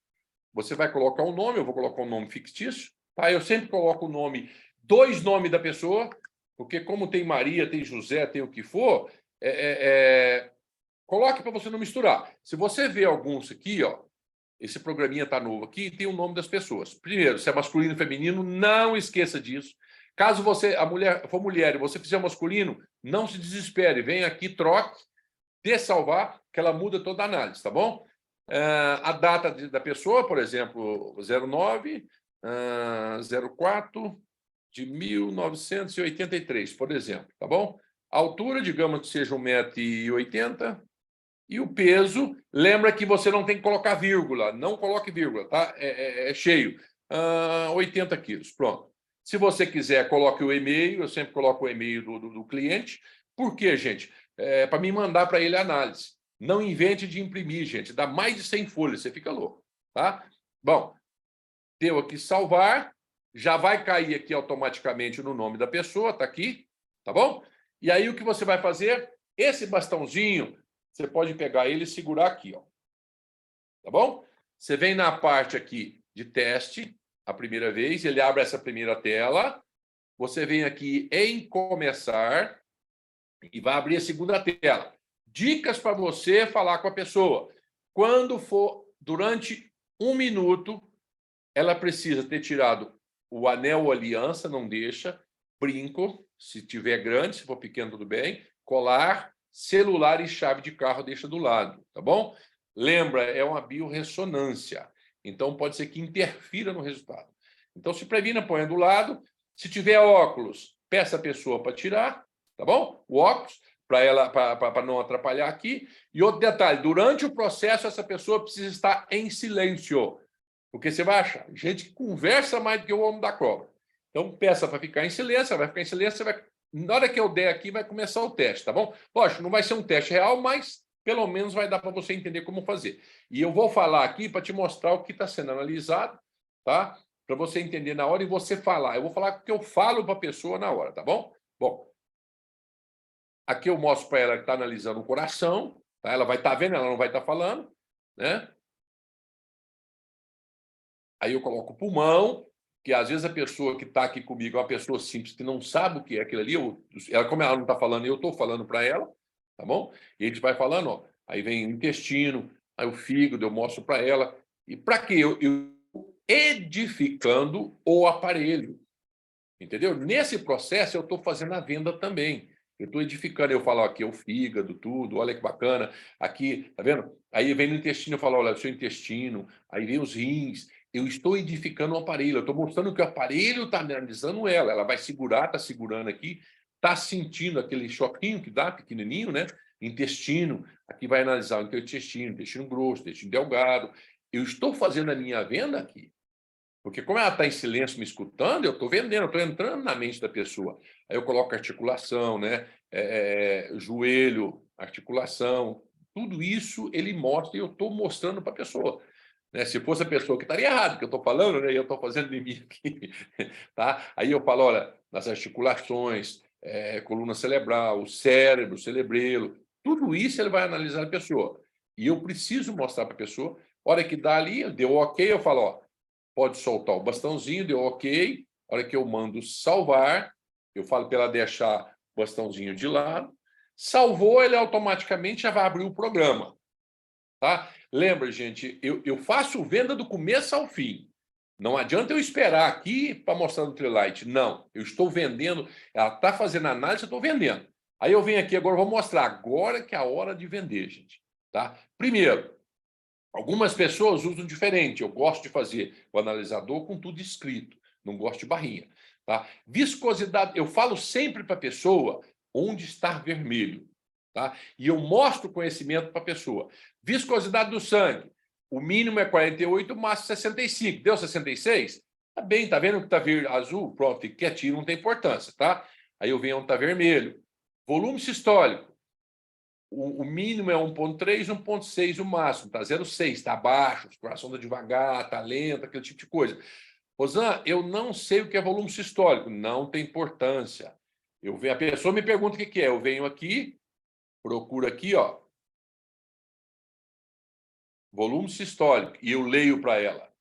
você vai colocar um nome, eu vou colocar um nome fictício, tá? Eu sempre coloco o nome, 2 nomes da pessoa, porque como tem Maria, tem José, tem o que for, coloque para você não misturar. Se você vê alguns aqui, ó, esse programinha está novo aqui, tem o nome das pessoas. Primeiro, se é masculino e feminino, não esqueça disso. Caso a mulher for mulher e você fizer masculino, não se desespere. Vem aqui, troque, dê salvar, que ela muda toda a análise, tá bom? A data da pessoa, por exemplo, 09 04 de 1983, por exemplo, tá bom? A altura, digamos que seja 1,80 m. E o peso, lembra que você não tem que colocar vírgula, não coloque vírgula, tá? É cheio. 80 quilos, pronto. Se você quiser, coloque o e-mail, eu sempre coloco o e-mail do cliente. Por quê, gente? Para me mandar para ele a análise. Não invente de imprimir, gente. Dá mais de 100 folhas, você fica louco, tá? Bom, deu aqui salvar. já vai cair aqui automaticamente no nome da pessoa, tá aqui, tá bom? E aí o que você vai fazer? Esse bastãozinho, você pode pegar ele e segurar aqui, ó. Tá bom? Você vem na parte aqui de teste, a primeira vez, ele abre essa primeira tela, você vem aqui em começar e vai abrir a segunda tela. Dicas para você falar com a pessoa. Quando for durante 1 minuto, ela precisa ter tirado o anel ou aliança, não deixa, brinco, se tiver grande, se for pequeno, tudo bem, colar, celular e chave de carro deixa do lado, tá bom? Lembra, é uma biorressonância, então pode ser que interfira no resultado. Então, se previna, ponha do lado. Se tiver óculos, peça a pessoa para tirar, tá bom? O óculos, para não atrapalhar aqui. E outro detalhe, durante o processo, essa pessoa precisa estar em silêncio, porque você vai achar gente que conversa mais do que o homem da cobra. Então, peça para ficar em silêncio, vai ficar em silêncio, você vai... Na hora que eu der aqui, vai começar o teste, tá bom? Lógico, não vai ser um teste real, mas pelo menos vai dar para você entender como fazer. E eu vou falar aqui para te mostrar o que está sendo analisado, tá? Para você entender na hora e você falar. Eu vou falar o que eu falo para a pessoa na hora, tá bom? Bom, aqui eu mostro para ela que está analisando o coração, tá? Ela vai estar vendo, ela não vai estar falando, né? Aí eu coloco o pulmão, que às vezes a pessoa que está aqui comigo é uma pessoa simples que não sabe o que é aquilo ali. Como ela não está falando, eu estou falando para ela, tá bom? E a gente vai falando, ó, aí vem o intestino, aí o fígado, eu mostro para ela. E para quê? Eu edificando o aparelho, entendeu? Nesse processo eu estou fazendo a venda também. Eu estou edificando, eu falo aqui é o fígado, tudo, olha que bacana. Aqui, tá vendo? Aí vem no intestino, eu falo, olha, o seu intestino, aí vem os rins. Eu estou edificando o aparelho, eu estou mostrando que o aparelho está analisando ela vai segurar, está segurando aqui, está sentindo aquele choquinho que dá, pequenininho, né? Intestino, aqui vai analisar o intestino, intestino grosso, intestino delgado. Eu estou fazendo a minha venda aqui. Porque como ela está em silêncio me escutando, eu estou vendendo, eu estou entrando na mente da pessoa. Aí eu coloco articulação, né? Joelho, articulação, tudo isso ele mostra e eu estou mostrando para a pessoa. Né? Se fosse a pessoa que estaria errado, que eu estou falando, né? E eu estou fazendo de mim aqui. Tá? Aí eu falo, olha, nas articulações, coluna cerebral, o cérebro, o cerebelo, tudo isso ele vai analisar a pessoa. E eu preciso mostrar para a pessoa, a hora que dá ali, deu ok, eu falo, ó, pode soltar o bastãozinho, deu ok. A hora que eu mando salvar, eu falo para ela deixar o bastãozinho de lado. Salvou, ele automaticamente já vai abrir o programa. Tá? Lembra, gente, eu faço venda do começo ao fim. Não adianta eu esperar aqui para mostrar no Trilite. Não, eu estou vendendo. Ela está fazendo análise, eu estou vendendo. Aí eu venho aqui agora, vou mostrar agora que é a hora de vender, gente. Tá? Primeiro, algumas pessoas usam diferente. Eu gosto de fazer o analisador com tudo escrito. Não gosto de barrinha. Tá? Viscosidade, eu falo sempre para a pessoa onde está vermelho. Tá? E eu mostro o conhecimento para a pessoa. Viscosidade do sangue. O mínimo é 48, o máximo 65. Deu 66? Tá bem, tá vendo que tá azul? Pronto, fica quietinho, não tem importância, tá? Aí eu venho onde tá vermelho. Volume sistólico. O mínimo é 1,3, 1,6 o máximo, tá 0,6, tá baixo, o coração tá devagar, tá lento, aquele tipo de coisa. Rosan, eu não sei o que é volume sistólico, não tem importância. A pessoa me pergunta o que é, eu venho aqui, procuro aqui, ó, volume sistólico, e eu leio para ela.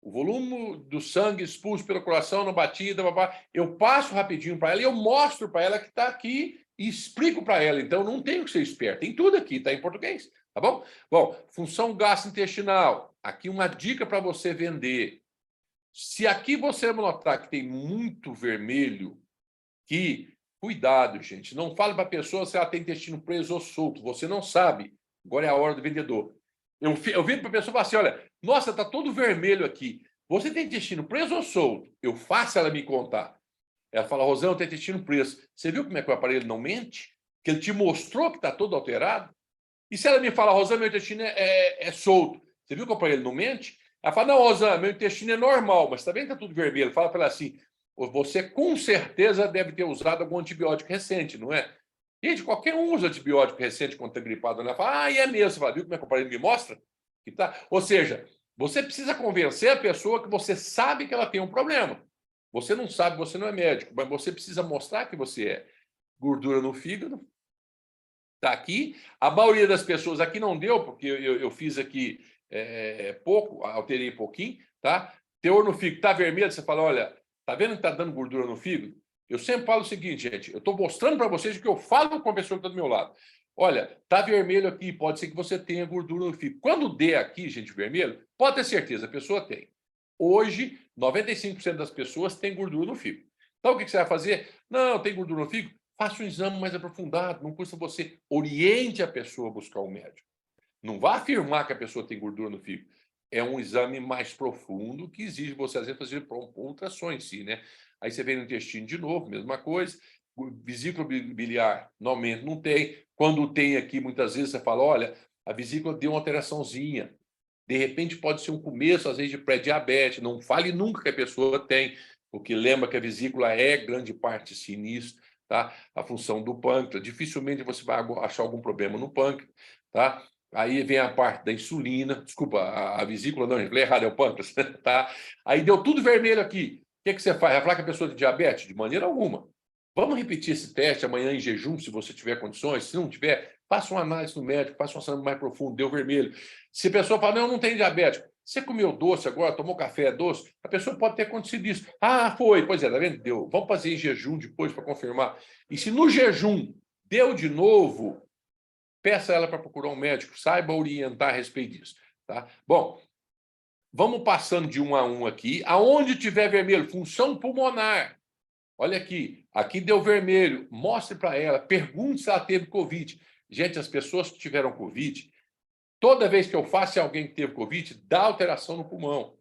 O volume do sangue expulso pelo coração na batida, eu passo rapidinho para ela e eu mostro para ela que está aqui e explico para ela. Então, não tenho que ser esperto. Tem tudo aqui, está em português. Tá bom? Bom, função gastrointestinal. Aqui uma dica para você vender. Se aqui você notar que tem muito vermelho, cuidado, gente. Não fale para a pessoa se ela tem intestino preso ou solto. Você não sabe. Agora é a hora do vendedor. Eu viro para a pessoa e falo assim, olha, nossa, está todo vermelho aqui. Você tem intestino preso ou solto? Eu faço ela me contar. Ela fala, Rosão, eu tenho intestino preso. Você viu como é que o aparelho não mente? Que ele te mostrou que está todo alterado? E se ela me fala, Rosão, meu intestino é solto. Você viu que o aparelho não mente? Ela fala, não, Rosão, meu intestino é normal, mas também está tudo vermelho. Fala para ela assim, você com certeza deve ter usado algum antibiótico recente, não é? Gente, qualquer um usa antibiótico recente quando está gripado, né? Fala, é mesmo. Você fala, viu como é que o aparelho me mostra? Que tá? Ou seja, você precisa convencer a pessoa que você sabe que ela tem um problema. Você não sabe, você não é médico, mas você precisa mostrar que você é. Gordura no fígado, está aqui. A maioria das pessoas aqui não deu, porque eu fiz aqui pouco, alterei um pouquinho, tá? Teor no fígado está vermelho, você fala, olha, tá vendo que está dando gordura no fígado? Eu sempre falo o seguinte, gente, eu estou mostrando para vocês o que eu falo com a pessoa que está do meu lado. Olha, tá vermelho aqui, pode ser que você tenha gordura no fígado. Quando der aqui, gente, vermelho, pode ter certeza, a pessoa tem. Hoje, 95% das pessoas têm gordura no fígado. Então, o que você vai fazer? Não, tem gordura no fígado? Faça um exame mais aprofundado, não custa você. Oriente a pessoa a buscar um médico. Não vá afirmar que a pessoa tem gordura no fígado. É um exame mais profundo que exige você, às vezes, fazer um ultrassom em si, né? Aí você vem no intestino de novo, mesma coisa. Vesícula biliar, normalmente não tem. Quando tem aqui, muitas vezes você fala, olha, a vesícula deu uma alteraçãozinha. De repente pode ser um começo, às vezes, de pré-diabetes. Não fale nunca que a pessoa tem, porque lembra que a vesícula é grande parte sim nisso, tá? A função do pâncreas. Dificilmente você vai achar algum problema no pâncreas, tá? Aí vem a parte da insulina, desculpa, a vesícula não, falei errado, é o pâncreas, tá? Aí deu tudo vermelho aqui. O que você faz? Vai falar que a pessoa tem diabetes? De maneira alguma. Vamos repetir esse teste amanhã em jejum, se você tiver condições. Se não tiver, faça uma análise no médico, faça um exame mais profundo, deu vermelho. Se a pessoa fala, não, eu não tenho diabetes, você comeu doce agora, tomou café doce, a pessoa pode ter acontecido isso. Ah, foi, pois é, tá vendo? Deu. Vamos fazer em jejum depois para confirmar. E se no jejum deu de novo, peça ela para procurar um médico, saiba orientar a respeito disso. Tá? Bom, vamos passando de um a um aqui. Aonde tiver vermelho, função pulmonar. Olha aqui deu vermelho. Mostre para ela, pergunte se ela teve Covid. Gente, as pessoas que tiveram Covid, toda vez que eu faço alguém que teve Covid, dá alteração no pulmão,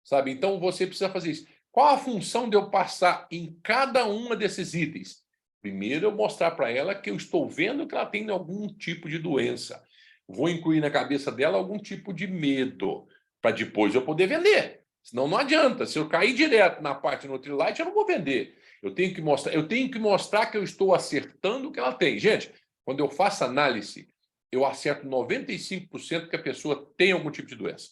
sabe? Então, você precisa fazer isso. Qual a função de eu passar em cada uma desses itens? Primeiro, eu mostrar para ela que eu estou vendo que ela tem algum tipo de doença. Vou incluir na cabeça dela algum tipo de medo, para depois eu poder vender. Senão não adianta. Se eu cair direto na parte Nutrilite, eu não vou vender. Eu tenho que mostrar que eu estou acertando o que ela tem. Gente, quando eu faço análise, eu acerto 95% que a pessoa tem algum tipo de doença.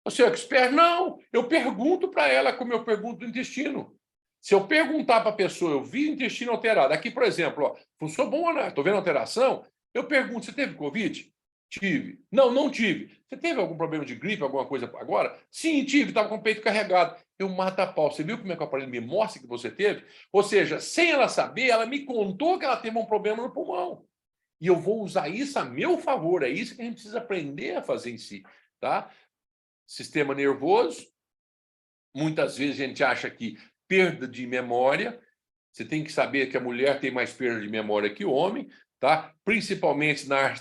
Você é expert? Não. Eu pergunto para ela como eu pergunto do intestino. Se eu perguntar para a pessoa, eu vi o intestino alterado. Aqui, por exemplo, ó, funcionou bom, né? Estou vendo alteração. Eu pergunto, você teve Covid? Tive. Não, não tive. Você teve algum problema de gripe, alguma coisa agora? Sim, tive, estava com o peito carregado. Eu mato a pau. Você viu como é que o aparelho me mostra que você teve? Ou seja, sem ela saber, ela me contou que ela teve um problema no pulmão. E eu vou usar isso a meu favor. É isso que a gente precisa aprender a fazer em si, tá? Sistema nervoso. Muitas vezes a gente acha que perda de memória. Você tem que saber que a mulher tem mais perda de memória que o homem, tá? Principalmente na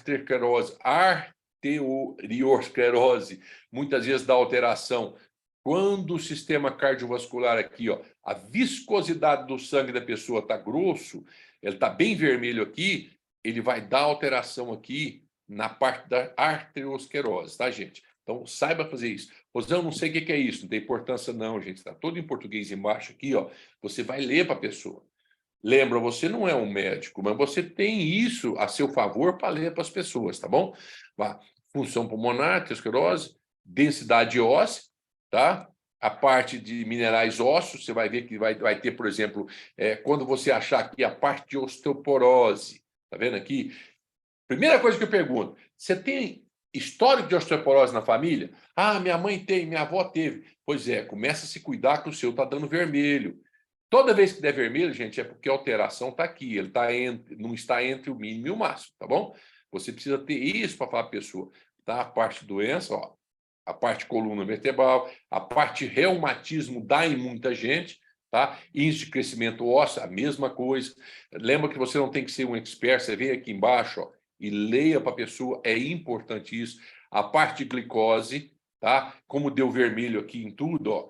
arteriosclerose, muitas vezes dá alteração. Quando o sistema cardiovascular aqui, ó, a viscosidade do sangue da pessoa está grosso, ele está bem vermelho aqui, ele vai dar alteração aqui na parte da arteriosclerose, tá, gente? Então, saiba fazer isso. Rosão, não sei o que é isso, não tem importância não, gente. Está todo em português embaixo aqui, ó. Você vai ler para a pessoa. Lembra, você não é um médico, mas você tem isso a seu favor para ler para as pessoas, tá bom? Função pulmonar, arteriosclerose, densidade óssea, tá? A parte de minerais ósseos, você vai ver que vai ter, por exemplo, quando você achar aqui a parte de osteoporose, tá vendo aqui? Primeira coisa que eu pergunto, você tem histórico de osteoporose na família? Ah, minha mãe tem, minha avó teve. Pois é, começa a se cuidar que o seu está dando vermelho. Toda vez que der vermelho, gente, é porque a alteração está aqui, ele não está entre o mínimo e o máximo, tá bom? Você precisa ter isso para falar para a pessoa, tá? A parte de doença, ó, a parte coluna vertebral, a parte reumatismo dá em muita gente, tá? Índice de crescimento ósseo, a mesma coisa. Lembra que você não tem que ser um expert, você vem aqui embaixo, ó, e leia para a pessoa, é importante isso. A parte de glicose, tá? Como deu vermelho aqui em tudo, ó,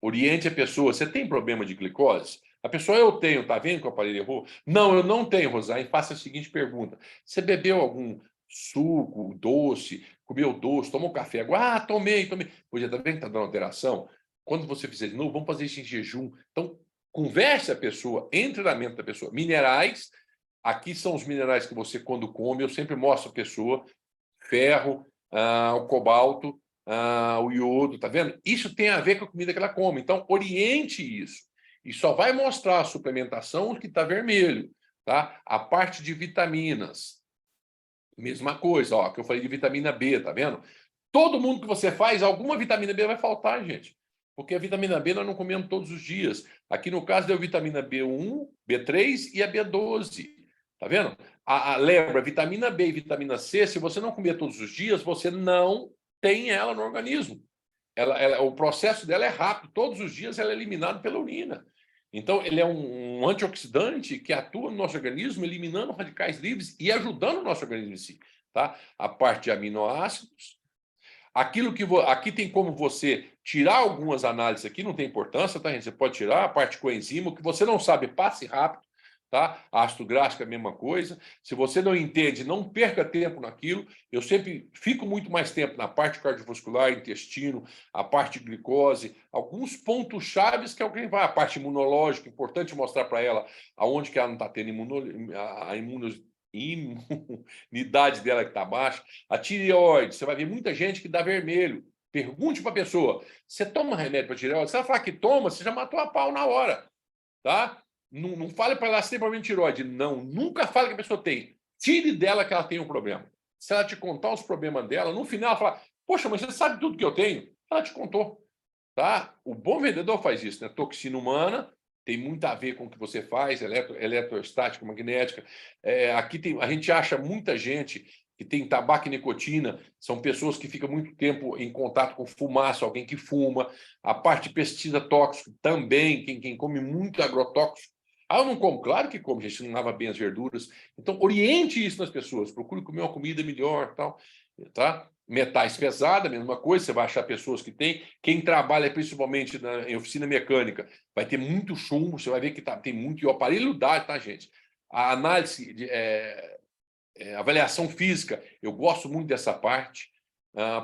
oriente a pessoa. Você tem problema de glicose? A pessoa, eu tenho, tá vendo que o aparelho errou? Não, eu não tenho, Rosane. Faça a seguinte pergunta: você bebeu algum suco, doce, comeu doce, tomou café? Agora, tomei. Pois é, tá vendo que está dando alteração? Quando você fizer de novo, vamos fazer isso em jejum. Então, converse a pessoa, entre na mente da pessoa. Minerais, aqui são os minerais que você, quando come, eu sempre mostro a pessoa: ferro, o cobalto, o iodo, tá vendo? Isso tem a ver com a comida que ela come. Então, oriente isso. e só vai mostrar a suplementação que está vermelho, tá? A parte de vitaminas, mesma coisa, ó, que eu falei de vitamina B, tá vendo? Todo mundo que você faz, alguma vitamina B vai faltar, gente. Porque a vitamina B nós não comemos todos os dias. Aqui no caso deu vitamina B1, B3 e a B12. Tá vendo? Lembra, vitamina B e vitamina C, se você não comer todos os dias, você não tem ela no organismo. O processo dela é rápido, todos os dias ela é eliminada pela urina. Então, ele é um antioxidante que atua no nosso organismo, eliminando radicais livres e ajudando o nosso organismo em si. Tá? A parte de aminoácidos. Aqui tem como você tirar algumas análises aqui, não tem importância, tá, gente? Você pode tirar a parte coenzima, o que você não sabe, passe rápido, tá? Ácido gráfico é a mesma coisa. Se você não entende, não perca tempo naquilo. Eu sempre fico muito mais tempo na parte cardiovascular, intestino, a parte de glicose, alguns pontos chaves que alguém vai, a parte imunológica, importante mostrar para ela aonde que ela não está tendo a imunidade dela que está baixa. A tireoide, você vai ver muita gente que dá vermelho. Pergunte para a pessoa, você toma remédio para tireoide? Se ela falar que toma, você já matou a pau na hora, tá? Não fale para ela se tem problema de tireoide. Não, nunca fale que a pessoa tem. Tire dela que ela tem um problema. Se ela te contar os problemas dela, no final ela fala, poxa, mas você sabe tudo que eu tenho? Ela te contou, tá? O bom vendedor faz isso, né? Toxina humana, tem muito a ver com o que você faz, eletrostática, magnética. Aqui a gente acha muita gente que tem tabaco e nicotina, são pessoas que ficam muito tempo em contato com fumaça, alguém que fuma. A parte de pesticida tóxico também, quem come muito agrotóxico. Eu não como? Claro que como, gente, não lava bem as verduras. Então, oriente isso nas pessoas, procure comer uma comida melhor, tal, tá? Metais pesados, a mesma coisa, você vai achar pessoas que têm. Quem trabalha principalmente em oficina mecânica vai ter muito chumbo, você vai ver que tem muito. E o aparelho dá, tá, gente? A análise, avaliação física, eu gosto muito dessa parte,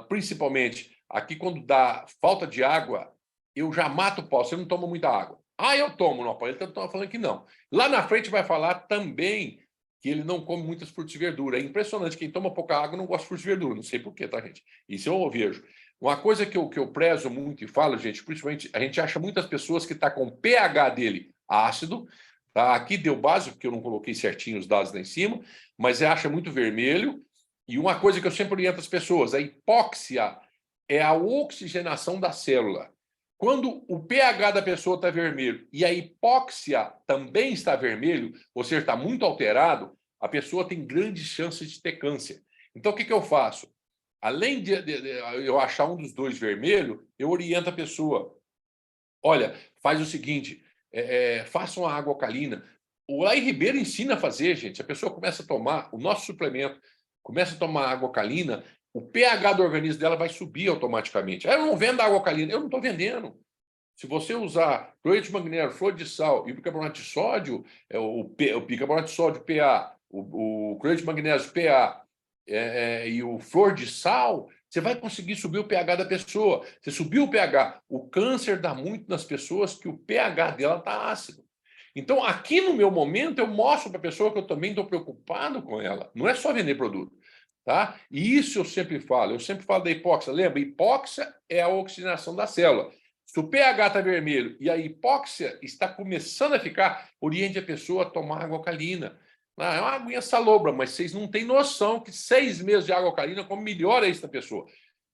principalmente aqui quando dá falta de água, eu já mato o pau, você não toma muita água. Eu tomo no aparelho, então estou falando que não. Lá na frente vai falar também que ele não come muitas frutas e verduras. É impressionante, quem toma pouca água não gosta de frutas e verduras, não sei porquê, tá, gente? Isso eu vejo. Uma coisa que eu prezo muito e falo, gente, principalmente, a gente acha muitas pessoas que tá com o pH dele ácido, tá? Aqui deu básico, porque eu não coloquei certinho os dados lá em cima, mas acha muito vermelho. E uma coisa que eu sempre oriento as pessoas, a hipóxia é a oxigenação da célula. Quando o pH da pessoa está vermelho e a hipóxia também está vermelho, ou seja, está muito alterado, a pessoa tem grandes chances de ter câncer. Então, o que eu faço? Além de eu achar um dos dois vermelho, eu oriento a pessoa. Olha, faz o seguinte, faça uma água alcalina. O Laí Ribeiro ensina a fazer, gente. A pessoa começa a tomar o nosso suplemento, começa a tomar água alcalina, o pH do organismo dela vai subir automaticamente. Eu não vendo água alcalina, eu não estou vendendo. Se você usar cloreto de magnésio, flor de sal e o bicarbonato de sódio, o bicarbonato de sódio PA, o cloreto de magnésio PA e o flor de sal, você vai conseguir subir o pH da pessoa. Você subiu o pH, o câncer dá muito nas pessoas que o pH dela está ácido. Então, aqui no meu momento, eu mostro para a pessoa que eu também estou preocupado com ela. Não é só vender produto. Tá? E isso eu sempre falo da hipóxia. Lembra, hipóxia é a oxigenação da célula. Se o pH está vermelho e a hipóxia está começando a ficar, oriente a pessoa a tomar água alcalina. É uma aguinha salobra, mas vocês não têm noção que 6 meses de água alcalina, como melhora isso na pessoa.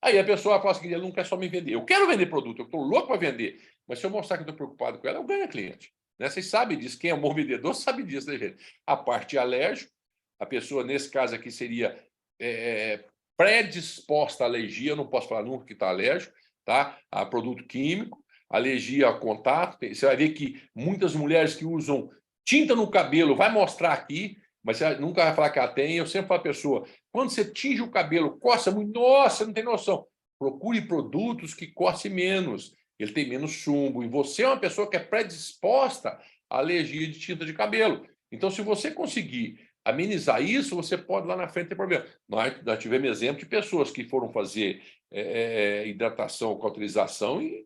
Aí a pessoa fala assim, ele não quer só me vender. Eu quero vender produto, eu estou louco para vender. Mas se eu mostrar que estou preocupado com ela, eu ganho cliente. Né? Vocês sabem disso. Quem é um bom vendedor sabe disso, né, gente? A parte alérgica, a pessoa, nesse caso aqui, seria predisposta à alergia, eu não posso falar nunca que está alérgico, tá? A produto químico, alergia a contato. Você vai ver que muitas mulheres que usam tinta no cabelo, vai mostrar aqui, mas você nunca vai falar que ela tem. Eu sempre falo à pessoa, quando você tinge o cabelo, coça muito, nossa, não tem noção. Procure produtos que coce menos, ele tem menos chumbo, e você é uma pessoa que é predisposta à alergia de tinta de cabelo. Então, se você conseguir amenizar isso, você pode lá na frente ter problema. Nós tivemos exemplo de pessoas que foram fazer hidratação, cauterização e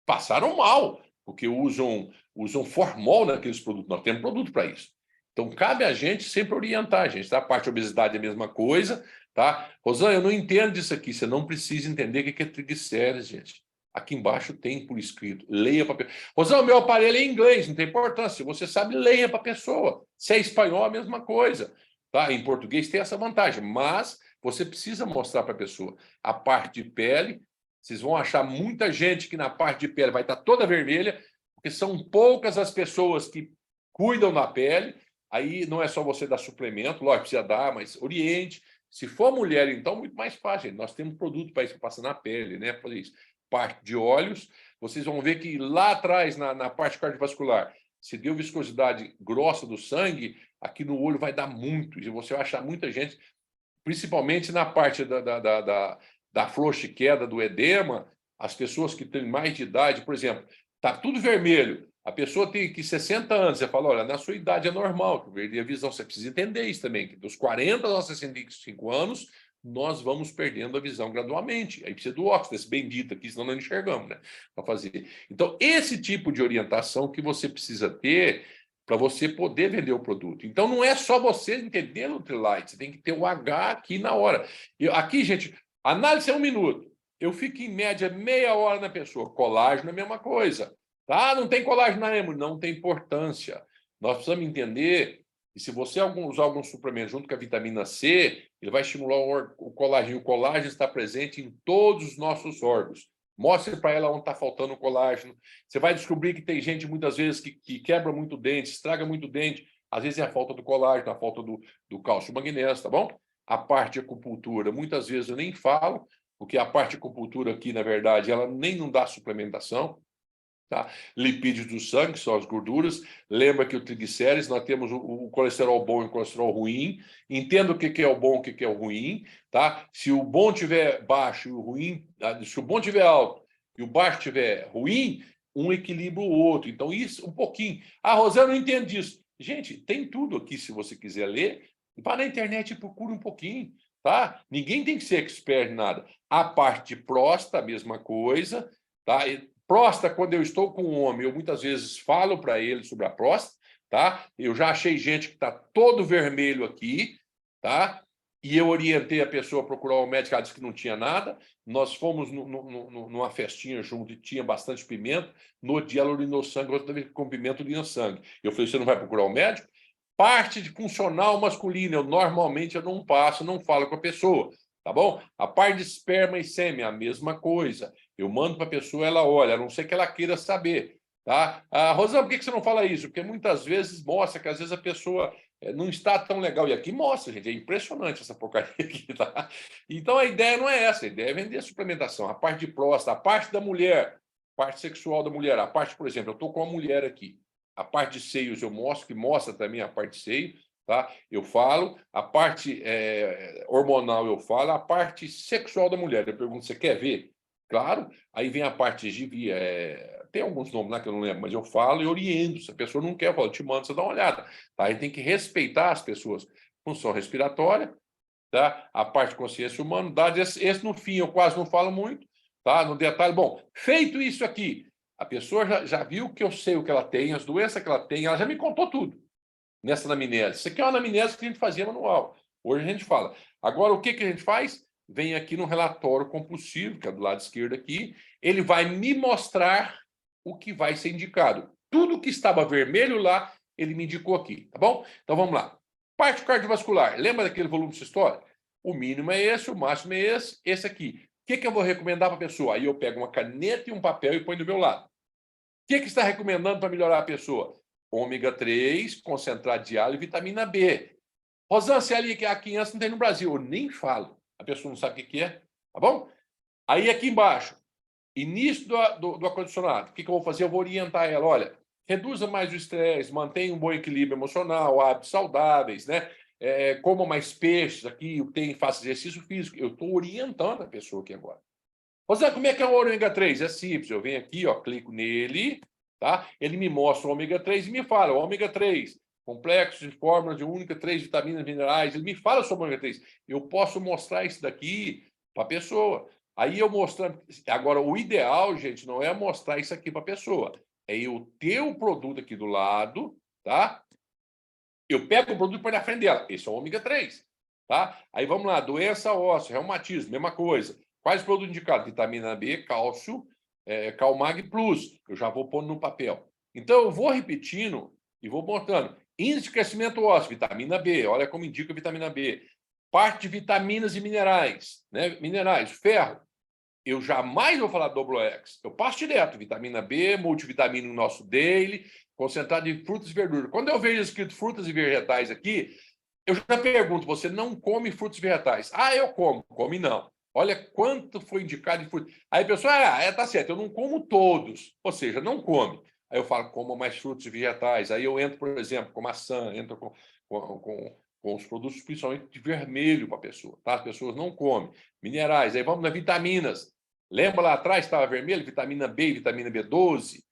passaram mal, porque usam formol naqueles produtos. Nós temos produto para isso. Então, cabe a gente sempre orientar a gente, tá? A parte de obesidade é a mesma coisa, tá? Rosana, eu não entendo disso aqui. Você não precisa entender o que é triglicérides, gente. Aqui embaixo tem por escrito. Leia para a pessoa. Rosão, meu aparelho é em inglês, não tem importância. Se você sabe, leia para a pessoa. Se é espanhol, a mesma coisa. Tá? Em português tem essa vantagem, mas você precisa mostrar para a pessoa. A parte de pele, vocês vão achar muita gente que na parte de pele vai estar toda vermelha, porque são poucas as pessoas que cuidam da pele. Aí não é só você dar suplemento, lógico, precisa dar, mas oriente. Se for mulher, então, muito mais fácil. Gente. Nós temos produto para isso, passa na pele, né? Fazer isso. Parte de óleos, vocês vão ver que lá atrás, na parte cardiovascular, se deu viscosidade grossa do sangue, aqui no olho vai dar muito, e você vai achar muita gente, principalmente na parte da frouxa e queda, do edema, as pessoas que têm mais de idade, por exemplo, está tudo vermelho, a pessoa tem aqui 60 anos, você fala, olha, na sua idade é normal, perder a visão, você precisa entender isso também, que dos 40 aos 65 anos, nós vamos perdendo a visão gradualmente. Aí precisa do óculos, desse bendito aqui, senão não enxergamos, né? Para fazer. Então, esse tipo de orientação que você precisa ter para você poder vender o produto. Então, não é só você entender o Nutrilite, você tem que ter o H aqui na hora. Aqui, gente, análise é 1 minuto. Eu fico, em média, meia hora na pessoa. Colágeno é a mesma coisa. Tá? Não tem colágeno na hemo? Não tem importância. Nós precisamos entender que se você usar algum suplemento junto com a vitamina C, ele vai estimular o colágeno. O colágeno está presente em todos os nossos órgãos. Mostre para ela onde está faltando o colágeno. Você vai descobrir que tem gente, muitas vezes, que quebra muito dente, estraga muito dente. Às vezes é a falta do colágeno, a falta do cálcio e magnésio, tá bom? A parte de acupuntura, muitas vezes eu nem falo, porque a parte de acupuntura aqui, na verdade, ela nem não dá suplementação. Tá? Lipídios do sangue, que são as gorduras. Lembra que o triglicérides, nós temos o colesterol bom e o colesterol ruim. Entenda o que é o bom e o que é o ruim. Tá? Se o bom estiver baixo e o ruim, se o bom estiver alto e o baixo estiver ruim, um equilibra o outro. Então, isso um pouquinho. Ah, Rosana, não entende isso. Gente, tem tudo aqui, se você quiser ler. Vá na internet e procura um pouquinho. Tá? Ninguém tem que ser expert em nada. A parte de próstata, a mesma coisa. Tá? Próstata, quando eu estou com um homem, eu muitas vezes falo para ele sobre a próstata, tá? Eu já achei gente que está todo vermelho aqui, tá? E eu orientei a pessoa a procurar o médico, ela disse que não tinha nada. Nós fomos numa festinha junto e tinha bastante pimenta. No dia ela urinou sangue, outra vez com pimenta urinou sangue. Eu falei, você não vai procurar o médico? Parte de funcional masculina, normalmente eu não passo, não falo com a pessoa, tá bom? A parte de esperma e sêmen, a mesma coisa. Eu mando para a pessoa, ela olha, a não ser que ela queira saber. Tá? Rosana, por que você não fala isso? Porque muitas vezes mostra que às vezes a pessoa não está tão legal. E aqui mostra, gente, é impressionante essa porcaria aqui. Tá? Então a ideia não é essa, a ideia é vender a suplementação. A parte de próstata, a parte da mulher, parte sexual da mulher, a parte, por exemplo, eu estou com a mulher aqui. A parte de seios eu mostro, que mostra também a parte de seio. Tá? Eu falo, a parte hormonal eu falo, a parte sexual da mulher. Eu pergunto, você quer ver? Claro, aí vem a parte de tem alguns nomes lá que eu não lembro, mas eu falo e oriento. Se a pessoa não quer, eu falo, te mando, você dá uma olhada. Tá? Aí tem que respeitar as pessoas. Função respiratória, tá? A parte de consciência humana, esse no fim eu quase não falo muito, tá? No detalhe, bom, feito isso aqui, a pessoa já viu que eu sei o que ela tem, as doenças que ela tem, ela já me contou tudo nessa anamnese. Isso aqui é uma anamnese que a gente fazia manual. Hoje a gente fala. Agora, o que a gente faz? Vem aqui no relatório compulsivo, que é do lado esquerdo aqui, ele vai me mostrar o que vai ser indicado. Tudo que estava vermelho lá, ele me indicou aqui, tá bom? Então vamos lá. Parte cardiovascular, lembra daquele volume sistólico? O mínimo é esse, o máximo é esse aqui. O que eu vou recomendar para a pessoa? Aí eu pego uma caneta e um papel e ponho do meu lado. O que está recomendando para melhorar a pessoa? Ômega 3, concentrado diário e vitamina B. Rosana, se ali que a 500 não tem no Brasil, eu nem falo. A pessoa não sabe o que é, tá bom? Aí aqui embaixo, início do ar-condicionado, o que eu vou fazer? Eu vou orientar ela, olha, reduza mais o estresse, mantenha um bom equilíbrio emocional, hábitos saudáveis, né? Coma mais peixes aqui, faça exercício físico. Eu estou orientando a pessoa aqui agora. Rosana, como é que é o ômega 3? É simples, eu venho aqui, ó, clico nele, tá? Ele me mostra o ômega 3 e me fala, ômega 3, complexos de fórmulas de única, 3 vitaminas, minerais, ele me fala sobre o ômega 3. Eu posso mostrar isso daqui para a pessoa. Aí eu mostrando. Agora, o ideal, gente, não é mostrar isso aqui para a pessoa. É eu ter o produto aqui do lado, tá? Eu pego o produto e põe na frente dela. Esse é o ômega 3, tá? Aí vamos lá, doença óssea, reumatismo, mesma coisa. Quais produtos indicados? Vitamina B, cálcio, Calmag Plus, eu já vou pondo no papel. Então, eu vou repetindo e vou botando. Índice de crescimento ósseo, vitamina B, olha como indica a vitamina B. Parte de vitaminas e minerais, né? Minerais, ferro. Eu jamais vou falar Doblox. Eu passo direto, vitamina B, multivitamina no nosso daily, concentrado em frutas e verduras. Quando eu vejo escrito frutas e vegetais aqui, eu já pergunto, você não come frutas e vegetais? Ah, eu como. Come não. Olha quanto foi indicado de fruta. Aí a pessoa, tá certo, eu não como todos. Ou seja, não come. Aí eu falo, coma mais frutas e vegetais. Aí eu entro, por exemplo, com maçã, entro com os produtos, principalmente de vermelho para a pessoa. Tá? As pessoas não comem. Minerais. Aí vamos nas vitaminas. Lembra lá atrás estava vermelho? Vitamina B e vitamina B12.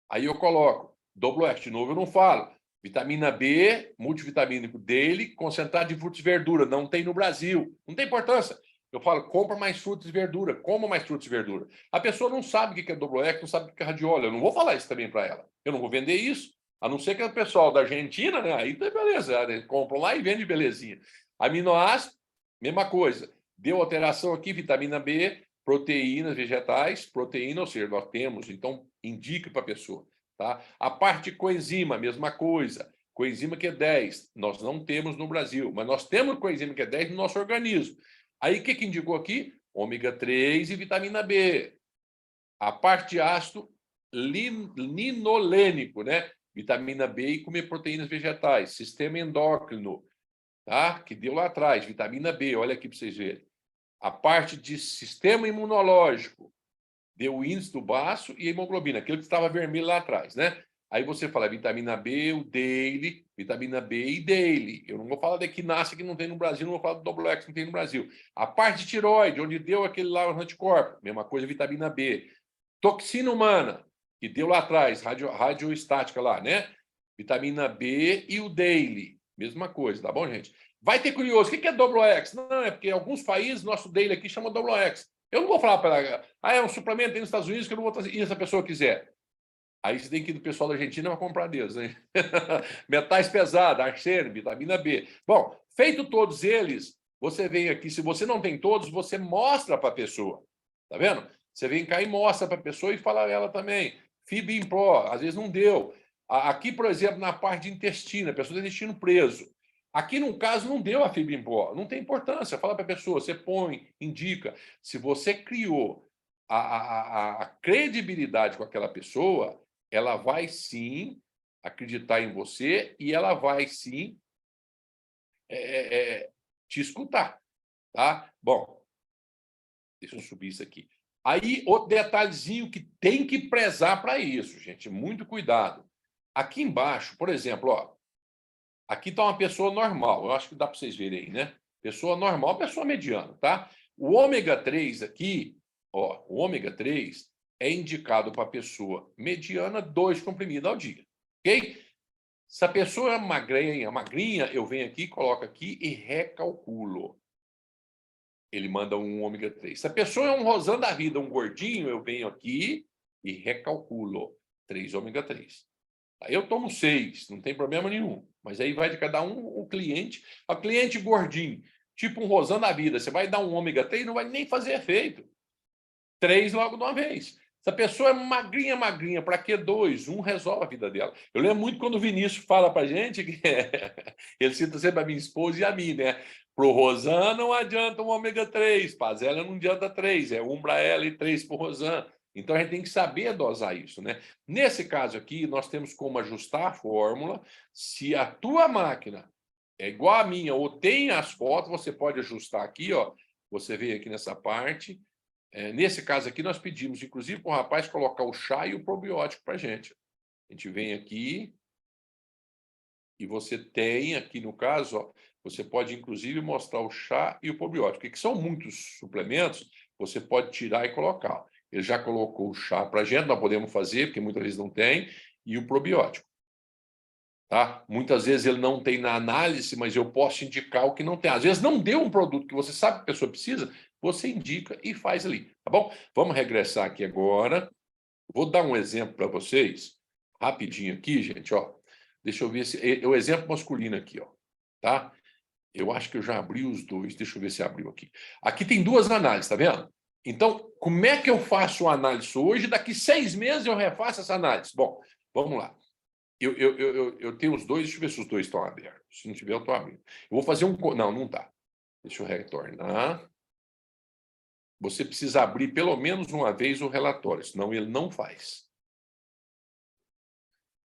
Aí eu coloco. Doblox, de novo eu não falo. Vitamina B, multivitamínico dele, concentrado de frutas e verduras. Não tem no Brasil. Não tem importância. Eu falo, compra mais frutas e verdura, coma mais frutas e verdura. A pessoa não sabe o que é Doblox, não sabe o que é radiola. Eu não vou falar isso também para ela. Eu não vou vender isso. A não ser que o pessoal da Argentina, né? Aí tá beleza. Eles compram lá e vendem belezinha. Aminoácido, mesma coisa. Deu alteração aqui, vitamina B, proteínas vegetais, proteína, ou seja, nós temos, então indica para a pessoa. Tá? A parte de coenzima, mesma coisa. Coenzima Q10, nós não temos no Brasil, mas nós temos coenzima Q10 no nosso organismo. Aí o que indicou aqui? Ômega 3 e vitamina B. A parte de ácido linolênico, né? Vitamina B e comer proteínas vegetais. Sistema endócrino, tá? Que deu lá atrás, vitamina B, olha aqui para vocês verem. A parte de sistema imunológico, deu o índice do baço e a hemoglobina, aquilo que estava vermelho lá atrás, né? Aí você fala vitamina B, o daily, vitamina B e daily. Eu não vou falar da equinácea que não tem no Brasil, não vou falar do Doblox que não tem no Brasil. A parte de tireoide, onde deu aquele lá o anticorpo, mesma coisa, vitamina B. Toxina humana, que deu lá atrás, radioestática lá, né? Vitamina B e o daily, mesma coisa, tá bom, gente? Vai ter curioso, o que é Doblox? Não, é porque em alguns países, nosso daily aqui chama Doblox. Eu não vou falar para ela, é um suplemento aí nos Estados Unidos que eu não vou trazer, e se a pessoa quiser. Aí você tem que ir do pessoal da Argentina para comprar deles, né? Metais pesados, arsênio, vitamina B. Bom, feito todos eles, você vem aqui, se você não tem todos, você mostra para a pessoa. Tá vendo? Você vem cá e mostra para a pessoa e fala a ela também. Fibrin Pro, às vezes não deu. Aqui, por exemplo, na parte de intestino, a pessoa tem intestino preso. Aqui, no caso, não deu a Fibrin Pro, não tem importância. Fala para a pessoa, você põe, indica. Se você criou a credibilidade com aquela pessoa, ela vai sim acreditar em você e ela vai sim te escutar, tá? Bom, deixa eu subir isso aqui. Aí, outro detalhezinho que tem que prezar para isso, gente, muito cuidado. Aqui embaixo, por exemplo, ó, aqui está uma pessoa normal, eu acho que dá para vocês verem aí, né? Pessoa normal, pessoa mediana, tá? O ômega 3 aqui, ó, o ômega 3 é indicado para pessoa mediana 2 comprimidos ao dia, ok? Se a pessoa é magrinha, eu venho aqui, coloco aqui e recalculo. Ele manda um ômega 3. Se a pessoa é um rosão da vida, um gordinho, eu venho aqui e recalculo 3 ômega 3. Aí eu tomo 6, não tem problema nenhum. Mas aí vai de cada um o cliente. O cliente gordinho, tipo um rosão da vida, você vai dar um ômega 3, não vai nem fazer efeito. 3 logo de uma vez. Se a pessoa é magrinha, para que 2? Um resolve a vida dela. Eu lembro muito quando o Vinícius fala para gente que ele cita sempre a minha esposa e a mim, né? Pro Rosan não adianta um ômega 3, para Zélia não adianta 3, é 1 para ela e 3 para o Rosan. Então a gente tem que saber dosar isso, né? Nesse caso aqui, nós temos como ajustar a fórmula. Se a tua máquina é igual à minha ou tem as fotos, você pode ajustar aqui, ó. Você vem aqui nessa parte. Nesse caso aqui, nós pedimos, inclusive, para o rapaz colocar o chá e o probiótico para a gente. A gente vem aqui e você tem aqui, no caso, ó, você pode, inclusive, mostrar o chá e o probiótico, que são muitos suplementos, você pode tirar e colocar. Ele já colocou o chá para a gente, nós podemos fazer, porque muitas vezes não tem, e o probiótico. Tá? Muitas vezes ele não tem na análise, mas eu posso indicar o que não tem. Às vezes não deu um produto que você sabe que a pessoa precisa, você indica e faz ali, tá bom? Vamos regressar aqui agora. Vou dar um exemplo para vocês, rapidinho aqui, gente, ó. Deixa eu ver se... o exemplo masculino aqui, ó, tá? Eu acho que eu já abri os dois, deixa eu ver se abriu aqui. Aqui tem duas análises, tá vendo? Então, como é que eu faço a análise hoje? Daqui 6 meses eu refaço essa análise. Bom, vamos lá. Eu tenho os dois, deixa eu ver se os dois estão abertos. Se não tiver, eu estou abrindo. Eu vou fazer um... Não, não está. Deixa eu retornar. Você precisa abrir pelo menos uma vez o relatório, senão ele não faz.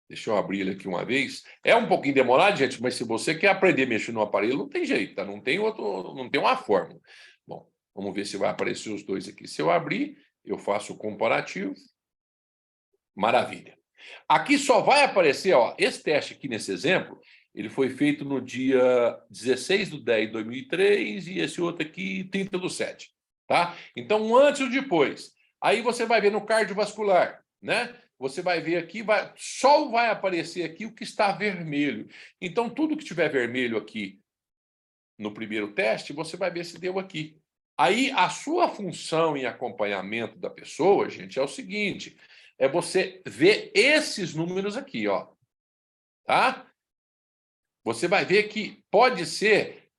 Deixa eu abrir ele aqui uma vez. É um pouquinho demorado, gente, mas se você quer aprender a mexer no aparelho, não tem jeito, tá? Não tem uma fórmula. Bom, vamos ver se vai aparecer os dois aqui. Se eu abrir, eu faço o comparativo. Maravilha. Aqui só vai aparecer, ó, esse teste aqui nesse exemplo, ele foi feito no dia 16/10/2003 e esse outro aqui, 30/7, tá? Então, antes ou depois. Aí você vai ver no cardiovascular, né? Você vai ver aqui, só vai aparecer aqui o que está vermelho. Então, tudo que tiver vermelho aqui no primeiro teste, você vai ver se deu aqui. Aí, a sua função em acompanhamento da pessoa, gente, é o seguinte, é você ver esses números aqui, ó, tá? Você vai ver que pode ser,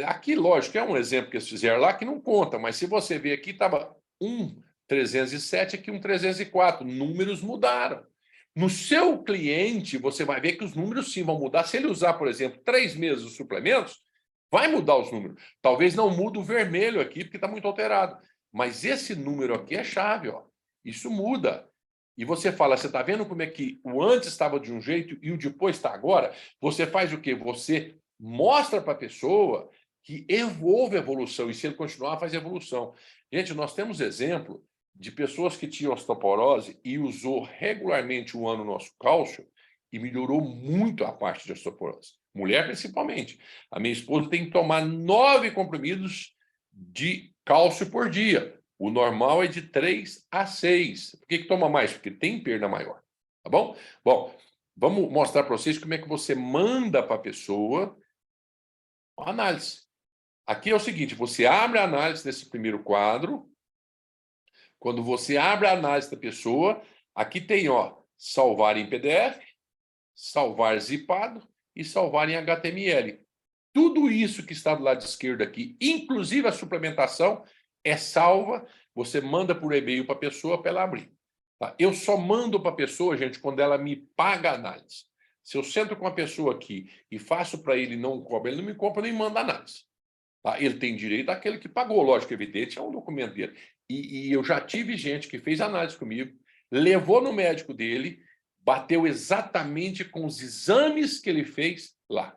aqui, lógico, é um exemplo que eles fizeram lá que não conta, mas se você ver aqui, estava 1,307, aqui 1,304, números mudaram. No seu cliente, você vai ver que os números sim vão mudar. Se ele usar, por exemplo, 3 meses os suplementos, vai mudar os números. Talvez não mude o vermelho aqui, porque está muito alterado. Mas esse número aqui é chave, ó. Isso muda. E você fala, você está vendo como é que o antes estava de um jeito e o depois está agora? Você faz o quê? Você mostra para a pessoa que houve evolução, e se ele continuar, faz evolução. Gente, nós temos exemplo de pessoas que tinham osteoporose e usou regularmente um ano o nosso cálcio e melhorou muito a parte de osteoporose. Mulher, principalmente. A minha esposa tem que tomar 9 comprimidos de cálcio por dia. O normal é de 3 a 6. Por que toma mais? Porque tem perda maior. Tá bom? Bom, vamos mostrar para vocês como é que você manda para a pessoa a análise. Aqui é o seguinte, você abre a análise desse primeiro quadro. Quando você abre a análise da pessoa, aqui tem, ó, salvar em PDF, salvar zipado e salvar em HTML. Tudo isso que está do lado esquerdo aqui, inclusive a suplementação, é salva, você manda por e-mail para a pessoa para ela abrir. Tá? Eu só mando para a pessoa, gente, quando ela me paga a análise. Se eu sento com a pessoa aqui e faço para ele não cobra, ele não me compra nem manda análise. Tá? Ele tem direito àquele que pagou, lógico, evidente, é um documento dele. E eu já tive gente que fez análise comigo, levou no médico dele, bateu exatamente com os exames que ele fez lá.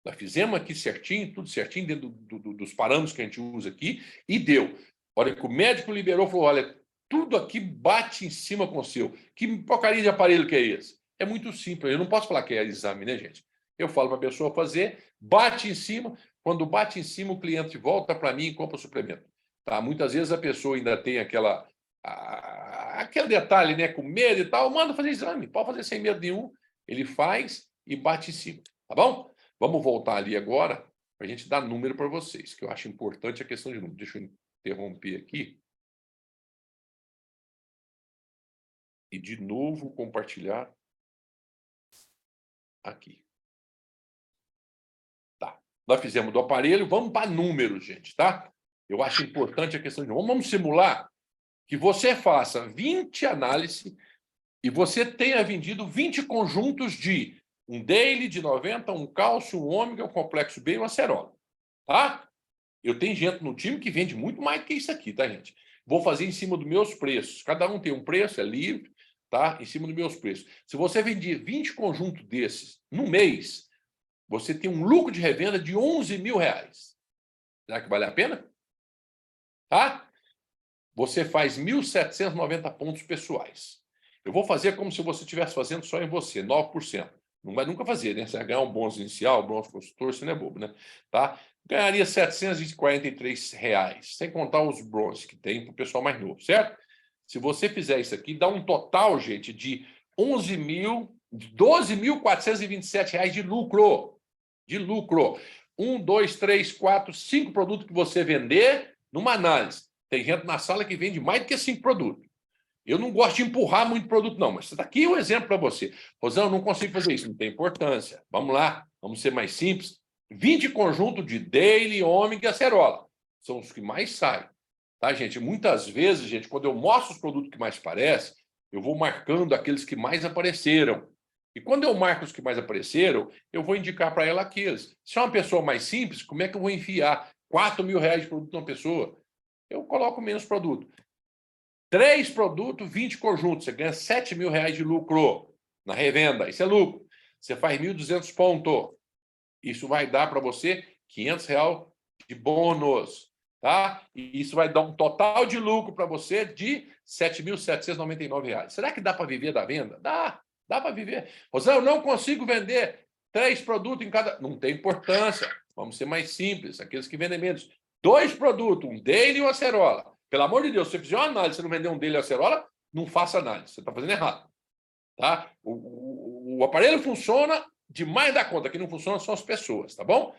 Nós fizemos aqui certinho, tudo certinho, dentro dos parâmetros que a gente usa aqui, e deu. Olha, que o médico liberou, falou, olha, tudo aqui bate em cima com o seu. Que porcaria de aparelho que é esse? É muito simples, eu não posso falar que é exame, né, gente? Eu falo para a pessoa fazer, bate em cima, quando bate em cima, o cliente volta para mim e compra o suplemento. Tá? Muitas vezes a pessoa ainda tem aquele detalhe, né, com medo e tal, manda fazer exame, pode fazer sem medo nenhum, ele faz e bate em cima, tá bom? Vamos voltar ali agora para a gente dar número para vocês, que eu acho importante a questão de número. Deixa eu interromper aqui. E, de novo, compartilhar aqui. Tá. Nós fizemos do aparelho, vamos para números, gente, tá? Eu acho importante a questão de número. Vamos simular que você faça 20 análises e você tenha vendido 20 conjuntos de um daily de 90, um cálcio, um ômega, um complexo B e uma acerola. Tá? Eu tenho gente no time que vende muito mais do que isso aqui, tá, gente? Vou fazer em cima dos meus preços. Cada um tem um preço, é livre, tá? Em cima dos meus preços. Se você vender 20 conjuntos desses no mês, você tem um lucro de revenda de R$ 11.000. Será que vale a pena? Tá? Você faz 1.790 pontos pessoais. Eu vou fazer como se você estivesse fazendo só em você, 9%. Não vai nunca fazer, né? Você vai ganhar um bônus inicial, um bônus consultor, você não é bobo, né? Tá? Ganharia R$ 743, sem contar os bônus que tem para o pessoal mais novo, certo? Se você fizer isso aqui, dá um total, gente, de R$ 12.427 de lucro. De lucro. 1, 2, 3, 4, 5 produtos que você vender numa análise. Tem gente na sala que vende mais do que 5 produtos. Eu não gosto de empurrar muito produto, não, mas está aqui um exemplo para você. Rosão, eu não consigo fazer isso, não tem importância. Vamos lá, vamos ser mais simples. 20 conjuntos de daily, ômega e acerola. São os que mais saem. Tá, gente? Muitas vezes, gente, quando eu mostro os produtos que mais aparecem, eu vou marcando aqueles que mais apareceram. E quando eu marco os que mais apareceram, eu vou indicar para ela aqueles. Se é uma pessoa mais simples, como é que eu vou enfiar R$ 4.000 de produto numa pessoa? Eu coloco menos produto. 3 produtos, 20 conjuntos. Você ganha R$ 7.000 de lucro na revenda. Isso é lucro. Você faz 1.200 pontos. Isso vai dar para você R$ 500 de bônus. Tá? E isso vai dar um total de lucro para você de R$ 7.799. Será que dá para viver da venda? Dá para viver. Rosão, eu não consigo vender 3 produtos em cada. Não tem importância. Vamos ser mais simples, aqueles que vendem menos. 2 produtos, um daily e uma acerola. Pelo amor de Deus, se você fizer uma análise, você não vender um daily e uma acerola, não faça análise. Você está fazendo errado. Tá? O aparelho funciona demais da conta. Que não funciona são as pessoas, tá bom?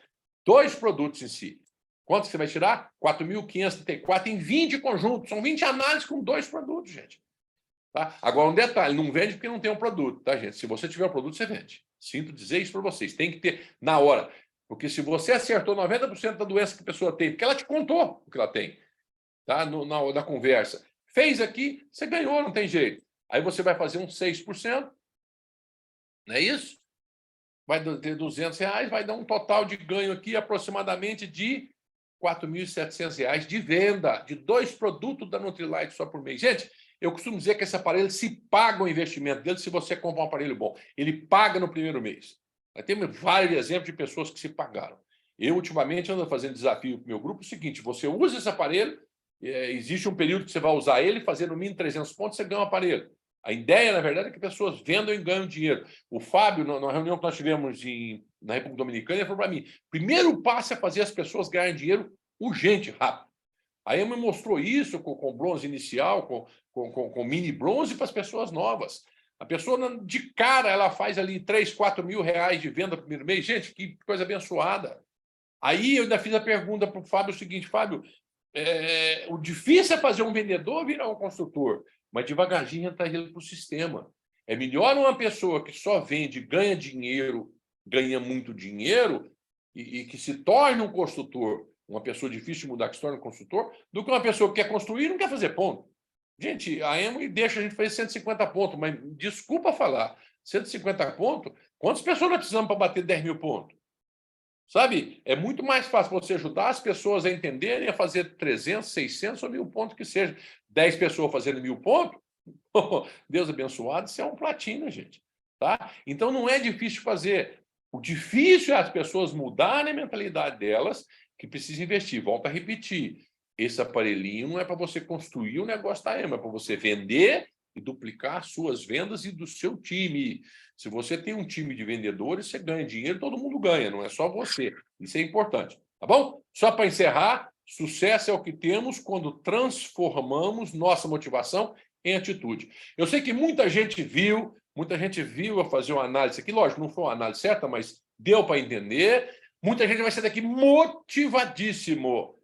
2 produtos em si. Quanto você vai tirar? 4.534 em 20 conjuntos. São 20 análises com 2 produtos, gente. Tá? Agora, um detalhe: não vende porque não tem um produto, tá, gente? Se você tiver um produto, você vende. Sinto dizer isso para vocês. Tem que ter na hora. Porque se você acertou 90% da doença que a pessoa tem, porque ela te contou o que ela tem, tá? Na conversa. Fez aqui, você ganhou, não tem jeito. Aí você vai fazer uns 6%, não é isso? Vai ter R$ 200, vai dar um total de ganho aqui aproximadamente de R$ 4.700 de venda de 2 produtos da Nutrilite só por mês. Gente, eu costumo dizer que esse aparelho se paga o investimento dele se você comprar um aparelho bom. Ele paga no primeiro mês. Nós temos vários exemplos de pessoas que se pagaram. Eu, ultimamente, ando fazendo desafio para o meu grupo, o seguinte: você usa esse aparelho, existe um período que você vai usar ele, fazer no mínimo 300 pontos, você ganha um aparelho. A ideia, na verdade, é que pessoas vendam e ganhem dinheiro. O Fábio, na reunião que nós tivemos na República Dominicana, ele falou para mim: primeiro passo é fazer as pessoas ganharem dinheiro urgente, rápido. Aí ele me mostrou isso com bronze inicial, com mini bronze para as pessoas novas. A pessoa, de cara, ela faz ali 3, 4 mil reais de venda no primeiro mês. Gente, que coisa abençoada. Aí eu ainda fiz a pergunta para o Fábio, o seguinte: Fábio, o difícil é fazer um vendedor virar um construtor, mas devagarzinho está indo para o sistema. É melhor uma pessoa que só vende, ganha dinheiro, ganha muito dinheiro, e que se torne um construtor, uma pessoa difícil de mudar que se torne um construtor, do que uma pessoa que quer construir e não quer fazer ponto. Gente, a Emory deixa a gente fazer 150 pontos, mas desculpa falar, 150 pontos, quantas pessoas nós precisamos para bater 10.000 pontos? Sabe? É muito mais fácil você ajudar as pessoas a entenderem, a fazer 300, 600 ou 1.000 pontos que seja. 10 pessoas fazendo 1.000 pontos, Deus abençoado, isso é um platino, gente. Tá? Então não é difícil fazer. O difícil é as pessoas mudarem a mentalidade delas, que precisam investir. Volto a repetir: esse aparelhinho não é para você construir o negócio da Ema, é para você vender e duplicar as suas vendas e do seu time. Se você tem um time de vendedores, você ganha dinheiro, todo mundo ganha, não é só você. Isso é importante, tá bom? Só para encerrar, sucesso é o que temos quando transformamos nossa motivação em atitude. Eu sei que muita gente viu eu fazer uma análise aqui, lógico, não foi uma análise certa, mas deu para entender. Muita gente vai sair daqui motivadíssimo,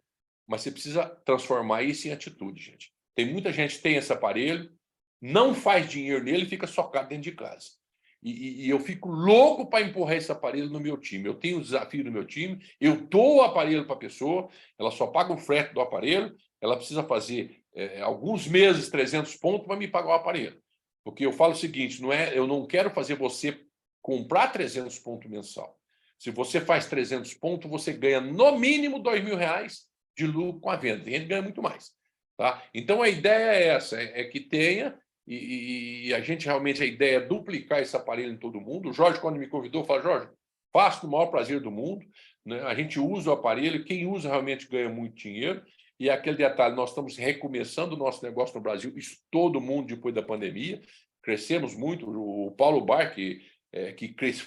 mas você precisa transformar isso em atitude, gente. Tem muita gente que tem esse aparelho, não faz dinheiro nele e fica socado dentro de casa. E eu fico louco para empurrar esse aparelho no meu time. Eu tenho um desafio no meu time, eu dou o aparelho para a pessoa, ela só paga o frete do aparelho, ela precisa fazer alguns meses 300 pontos para me pagar o aparelho. Porque eu falo o seguinte: eu não quero fazer você comprar 300 pontos mensal. Se você faz 300 pontos, você ganha no mínimo R$ 2.000 de lucro com a venda. Tem gente que ganha muito mais. Tá? Então a ideia é essa: é que tenha. E a gente realmente, a ideia é duplicar esse aparelho em todo mundo. O Jorge, quando me convidou, falou: Jorge, faço com o maior prazer do mundo. Né? A gente usa o aparelho, quem usa realmente ganha muito dinheiro. E aquele detalhe: nós estamos recomeçando o nosso negócio no Brasil, isso todo mundo depois da pandemia. Crescemos muito. O Paulo Bar, que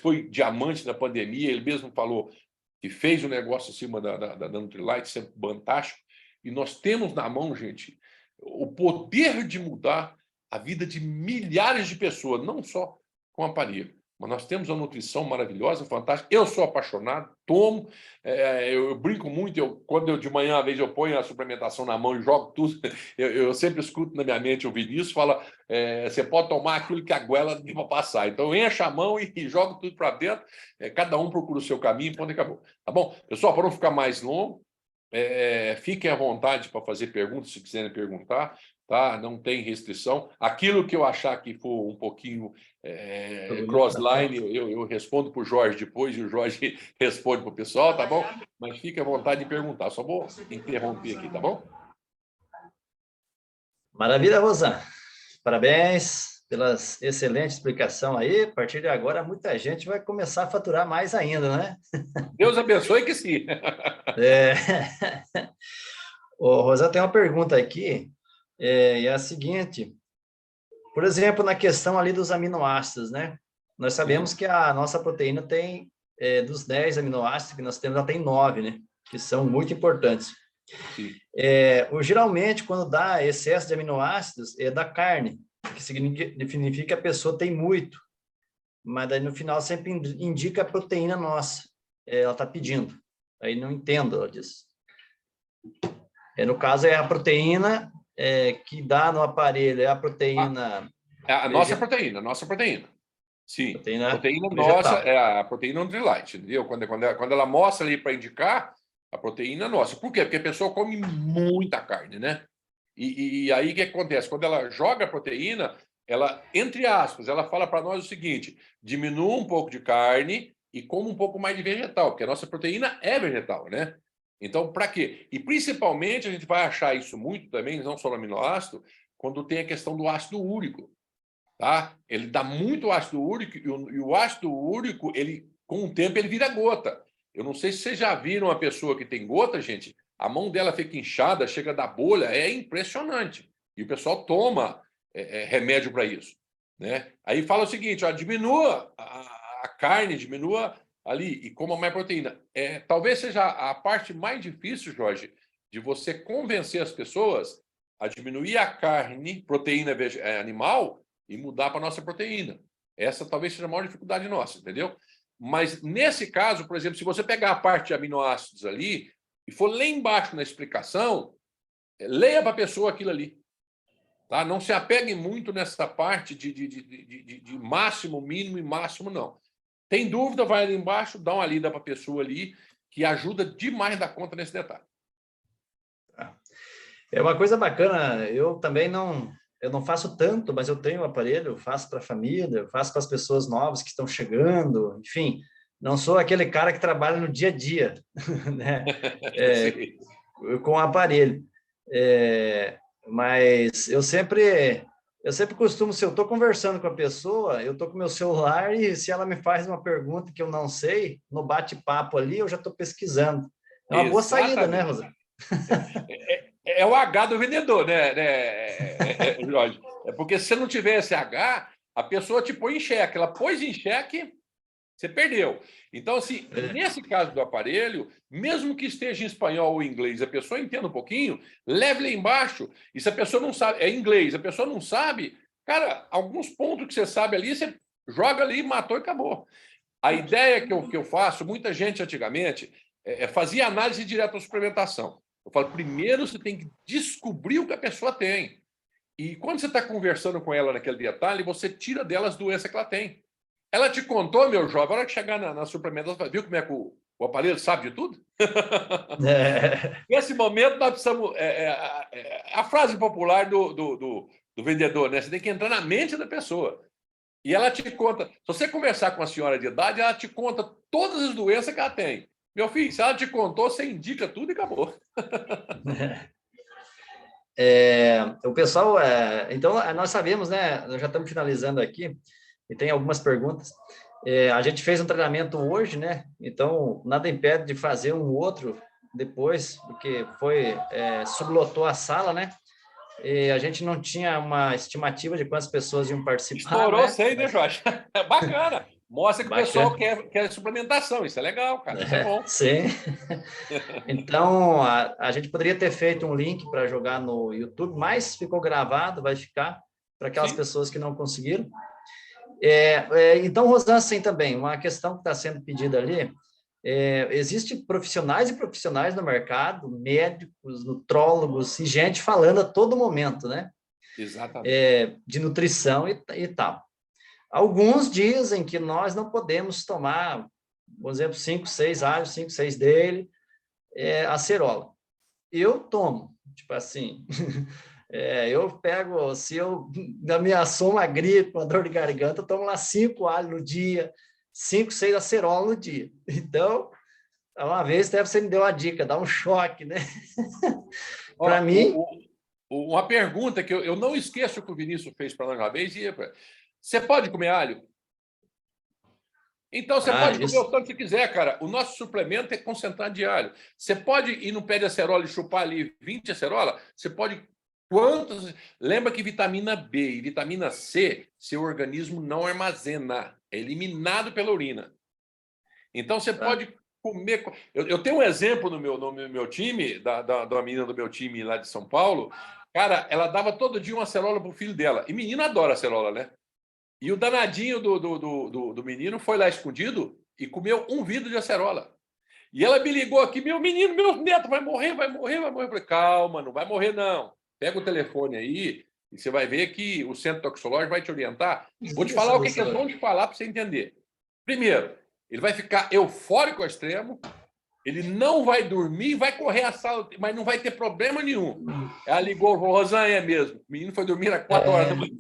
foi diamante na pandemia, ele mesmo falou que fez um negócio acima da Nutrilite, isso é fantástico. E nós temos na mão, gente, o poder de mudar a vida de milhares de pessoas, não só com aparelho. Mas nós temos uma nutrição maravilhosa, fantástica. Eu sou apaixonado, tomo, eu brinco muito, quando eu de manhã, às vezes, eu ponho a suplementação na mão e jogo tudo, eu sempre escuto na minha mente o Vinícius, fala: você pode tomar aquilo que a goela tem para passar. Então, enche a mão e joga tudo para dentro, cada um procura o seu caminho, ponto e acabou. Tá bom? Pessoal, para não ficar mais longo, Fiquem à vontade para fazer perguntas, se quiserem perguntar, tá? Não tem restrição. Aquilo que eu achar que for um pouquinho crossline, eu respondo para o Jorge depois, e o Jorge responde para o pessoal, tá bom? Mas fique à vontade de perguntar. Só vou interromper aqui, tá bom? Maravilha, Rosan. Parabéns pela excelente explicação aí. A partir de agora, muita gente vai começar a faturar mais ainda, né? Deus abençoe que sim. É... Ô, Rosan, tem uma pergunta aqui, e é a seguinte. Por exemplo, na questão ali dos aminoácidos, né? Nós sabemos que a nossa proteína tem, dos 10 aminoácidos que nós temos, ela tem 9, né? Que são muito importantes. Sim. Geralmente, quando dá excesso de aminoácidos, é da carne, que significa que a pessoa tem muito. Mas daí no final sempre indica a proteína nossa. Ela está pedindo. Aí não entendo, ela diz. No caso, é a proteína que dá no aparelho, é a proteína... A nossa proteína. Sim, proteína nossa é a proteína Nutrilite, entendeu? Quando ela mostra ali para indicar a proteína nossa. Por quê? Porque a pessoa come muita carne, né? E aí o que acontece? Quando ela joga a proteína, ela, entre aspas, ela fala para nós o seguinte: diminua um pouco de carne e coma um pouco mais de vegetal, porque a nossa proteína é vegetal, né? Então, para quê? E principalmente a gente vai achar isso muito também, não só no aminoácido, quando tem a questão do ácido úrico. Tá? Ele dá muito ácido úrico e o ácido úrico, ele, com o tempo, ele vira gota. Eu não sei se vocês já viram uma pessoa que tem gota, gente, a mão dela fica inchada, chega a dar bolha, é impressionante. E o pessoal toma remédio para isso. Né? Aí fala o seguinte, ó, diminua a carne, diminua ali e coma mais proteína. Talvez seja a parte mais difícil, Jorge, de você convencer as pessoas a diminuir a carne, proteína animal, e mudar para a nossa proteína. Essa talvez seja a maior dificuldade nossa, entendeu? Mas nesse caso, por exemplo, se você pegar a parte de aminoácidos ali e for lá embaixo na explicação, leia para a pessoa aquilo ali. Tá? Não se apegue muito nessa parte de máximo, mínimo e máximo, não. Tem dúvida, vai ali embaixo, dá uma lida para a pessoa ali, que ajuda demais da conta nesse detalhe. É uma coisa bacana, eu também eu não faço tanto, mas eu tenho um aparelho, eu faço para a família, eu faço para as pessoas novas que estão chegando, enfim, não sou aquele cara que trabalha no dia a dia, né? Com o aparelho. Mas eu sempre costumo, se eu estou conversando com a pessoa, eu estou com meu celular e se ela me faz uma pergunta que eu não sei, no bate-papo ali, eu já estou pesquisando. É uma boa saída, né, Rosa? É o H do vendedor, né, Jorge? Porque se você não tiver esse H, a pessoa te põe em xeque. Ela pôs em xeque, você perdeu. Então, assim, nesse caso do aparelho, mesmo que esteja em espanhol ou inglês, a pessoa entenda um pouquinho, leve lá embaixo. E se a pessoa não sabe, é inglês, a pessoa não sabe, cara, alguns pontos que você sabe ali, você joga ali, matou e acabou. A ideia que eu faço, muita gente antigamente fazia análise direta à suplementação. Eu falo, primeiro você tem que descobrir o que a pessoa tem. E quando você está conversando com ela naquele detalhe, você tira dela as doenças que ela tem. Ela te contou, meu jovem, a hora que chegar na suplementação, viu como é que o aparelho sabe de tudo? Nesse momento, nós precisamos... a frase popular do vendedor, né? Você tem que entrar na mente da pessoa. E ela te conta... Se você conversar com a senhora de idade, ela te conta todas as doenças que ela tem. Meu filho, se ela te contou, você indica tudo e acabou. O pessoal, então, nós sabemos, né? Nós já estamos finalizando aqui e tem algumas perguntas. A gente fez um treinamento hoje, né? Então, nada impede de fazer um outro depois, porque sublotou a sala, né? E a gente não tinha uma estimativa de quantas pessoas iam participar. Estourou, né? sei, né, Jorge? É bacana. Mostra que o pessoal quer suplementação. Isso é legal, cara. Isso é bom. Sim. Então, a gente poderia ter feito um link para jogar no YouTube, mas ficou gravado, vai ficar para aquelas pessoas que não conseguiram. Então, Rosana, assim também, uma questão que está sendo pedida ali, existem profissionais e profissionais no mercado, médicos, nutrólogos e gente falando a todo momento, né? Exatamente. De nutrição e tal. Alguns dizem que nós não podemos tomar, por exemplo, 5, 6 alhos, 5, 6 dele, acerola. eu tomo, tipo assim, eu pego, se eu ameaçou uma gripe, uma dor de garganta, eu tomo lá 5 alhos no dia, 5, 6 acerola no dia. Então, uma vez até você me deu uma dica, dá um choque, né? Para Ó, mim... uma pergunta que eu não esqueço que o Vinícius fez para nós uma vez, você pode comer alho? Então, você pode comer isso. o tanto que quiser, cara. O nosso suplemento é concentrado de alho. Você pode ir no pé de acerola e chupar ali 20 acerola? Você pode... Quantos... Lembra que vitamina B e vitamina C, seu organismo não armazena. É eliminado pela urina. Então, você pode comer... Eu tenho um exemplo no meu time, da menina do meu time lá de São Paulo. Cara, ela dava todo dia uma acerola pro filho dela. E menino adora acerola, né? E o danadinho do menino foi lá escondido e comeu um vidro de acerola. E ela me ligou aqui, meu menino, meu neto vai morrer, vai morrer, vai morrer. Eu falei, calma, não vai morrer, não. Pega o telefone aí e você vai ver que o centro toxicológico vai te orientar. Vou te falar o que eles vão te falar para você entender. Primeiro, ele vai ficar eufórico ao extremo, ele não vai dormir, vai correr a sala, mas não vai ter problema nenhum. Ela ligou, Rosânia mesmo. O menino foi dormir às 4 horas da manhã.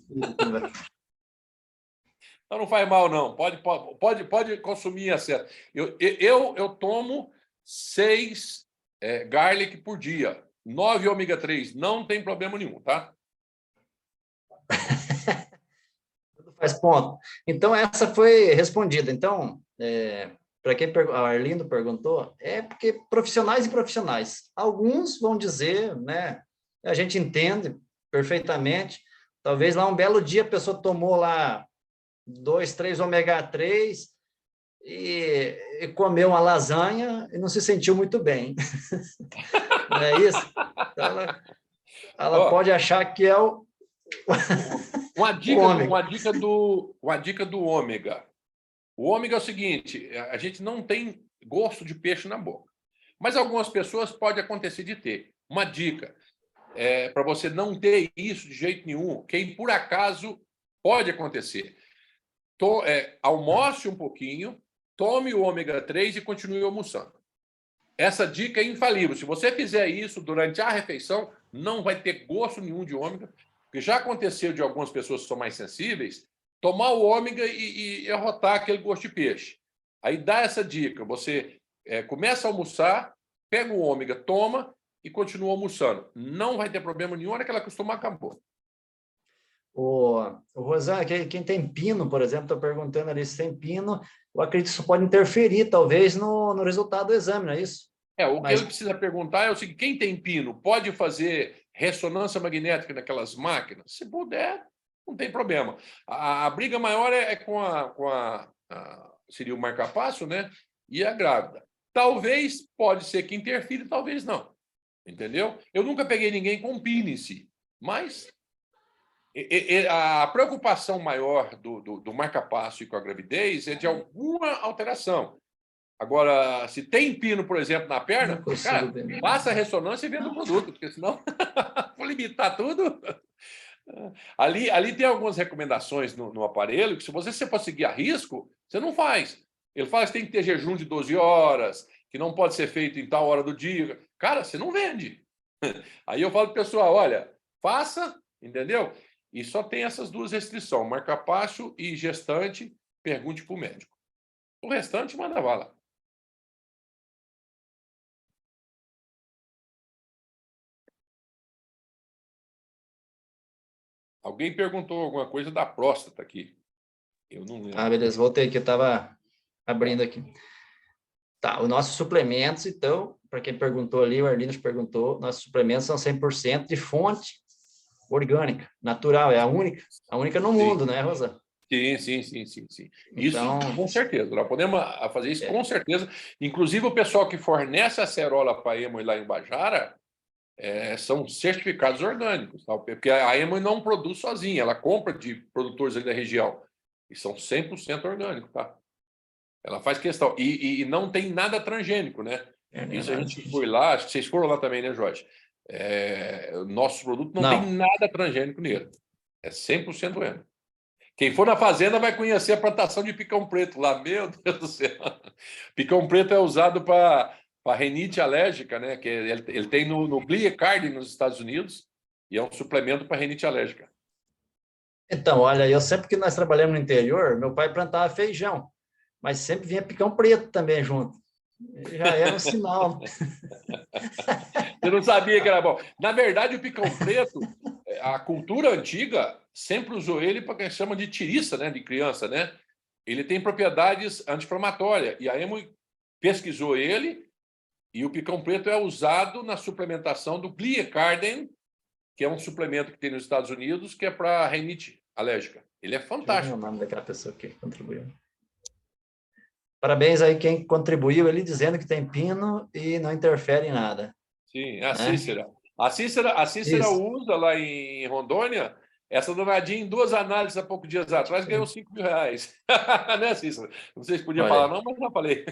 Então não faz mal, não. Pode consumir a certo. Eu tomo 6 garlic por dia, 9 ômega 3. Não tem problema nenhum, tá? Tudo faz ponto. Então, essa foi respondida. Então, para quem a Arlindo perguntou, é porque profissionais e profissionais. Alguns vão dizer, né? A gente entende perfeitamente. Talvez lá um belo dia a pessoa tomou lá 2, 3 ômega 3 e comeu uma lasanha e não se sentiu muito bem. Não é isso? Então, ela pode achar que é o uma dica do ômega. O ômega é o seguinte, a gente não tem gosto de peixe na boca, mas algumas pessoas pode acontecer de ter. Uma dica para você não ter isso de jeito nenhum, quem por acaso pode acontecer. Almoce um pouquinho, tome o ômega 3 e continue almoçando. Essa dica é infalível. Se você fizer isso durante a refeição, não vai ter gosto nenhum de ômega, porque já aconteceu de algumas pessoas que são mais sensíveis tomar o ômega e arrotar aquele gosto de peixe. Aí dá essa dica, você começa a almoçar, pega o ômega, toma e continua almoçando. Não vai ter problema nenhum, hora que ela acostumar, acabou. O Rosana, quem tem pino, por exemplo, estou perguntando ali se tem pino, eu acredito que isso pode interferir, talvez, no resultado do exame, não é isso? Que ele precisa perguntar é o seguinte, quem tem pino pode fazer ressonância magnética naquelas máquinas? Se puder, não tem problema. A briga maior é com seria o marca-passo, né? E a grávida. Talvez, pode ser que interfira, talvez não. Entendeu? Eu nunca peguei ninguém com pino em si, mas a preocupação maior do marca-passo e com a gravidez é de alguma alteração. Agora, se tem pino, por exemplo, na perna, cara, faça a ressonância e venda o produto, porque senão vou limitar tudo. Ali tem algumas recomendações no aparelho que, se você for seguir a risco, você não faz. Ele fala que tem que ter jejum de 12 horas, que não pode ser feito em tal hora do dia. Cara, você não vende. Aí eu falo para o pessoal, olha, faça, entendeu? E só tem essas duas restrições, marca-passo e gestante, pergunte para o médico. O restante, manda bala. Alguém perguntou alguma coisa da próstata aqui. Eu não lembro. Beleza, voltei aqui, eu estava abrindo aqui. Tá, os nossos suplementos, então, para quem perguntou ali, o Arlindo perguntou, nossos suplementos são 100% de fonte orgânica, natural, é a única no mundo, né, Rosa? Sim. Isso Então, com certeza. Nós podemos fazer isso com certeza. Inclusive, o pessoal que fornece a acerola para a Emoi lá em Bajara são certificados orgânicos, tá? Porque a Emoi não produz sozinha, ela compra de produtores ali da região. E são 100% orgânicos, tá? Ela faz questão. E não tem nada transgênico, né? Isso a gente foi lá, acho que vocês foram lá também, né, Jorge? Nosso produto não tem nada transgênico nele. É 100% orgânico. Quem for na fazenda vai conhecer a plantação de picão preto lá. Meu Deus do céu. Picão preto é usado para para rinite alérgica, né? Que ele tem no Gliecardin nos Estados Unidos e é um suplemento para rinite alérgica. Então, olha, eu sempre que nós trabalhamos no interior, meu pai plantava feijão, mas sempre vinha picão preto também junto. Já era um sinal. Eu não sabia que era bom. Na verdade, o picão preto, a cultura antiga sempre usou ele para quem chama de tiriça, né? De criança, né? Ele tem propriedades anti-inflamatórias. E a Emo pesquisou ele e o picão preto é usado na suplementação do Gliecardin, que é um suplemento que tem nos Estados Unidos, que é para rinite alérgica. Ele é fantástico. Deixa eu ver o nome daquela pessoa que contribuiu. Parabéns aí quem contribuiu, ele dizendo que tem pino e não interfere em nada. Sim, a né? Cícera. A Cícera usa lá em Rondônia. Essa danadinha, em 2 análises há poucos dias atrás, ganhou R$5.000. Né, Cícera? Não sei se podia falar, não, mas já falei.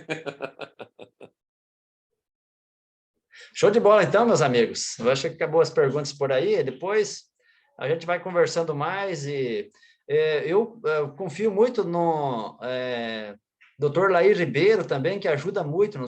Show de bola, então, meus amigos. Eu acho que acabou as perguntas por aí. Depois a gente vai conversando mais. Eu confio muito no Dr. Laí Ribeiro também, que ajuda muito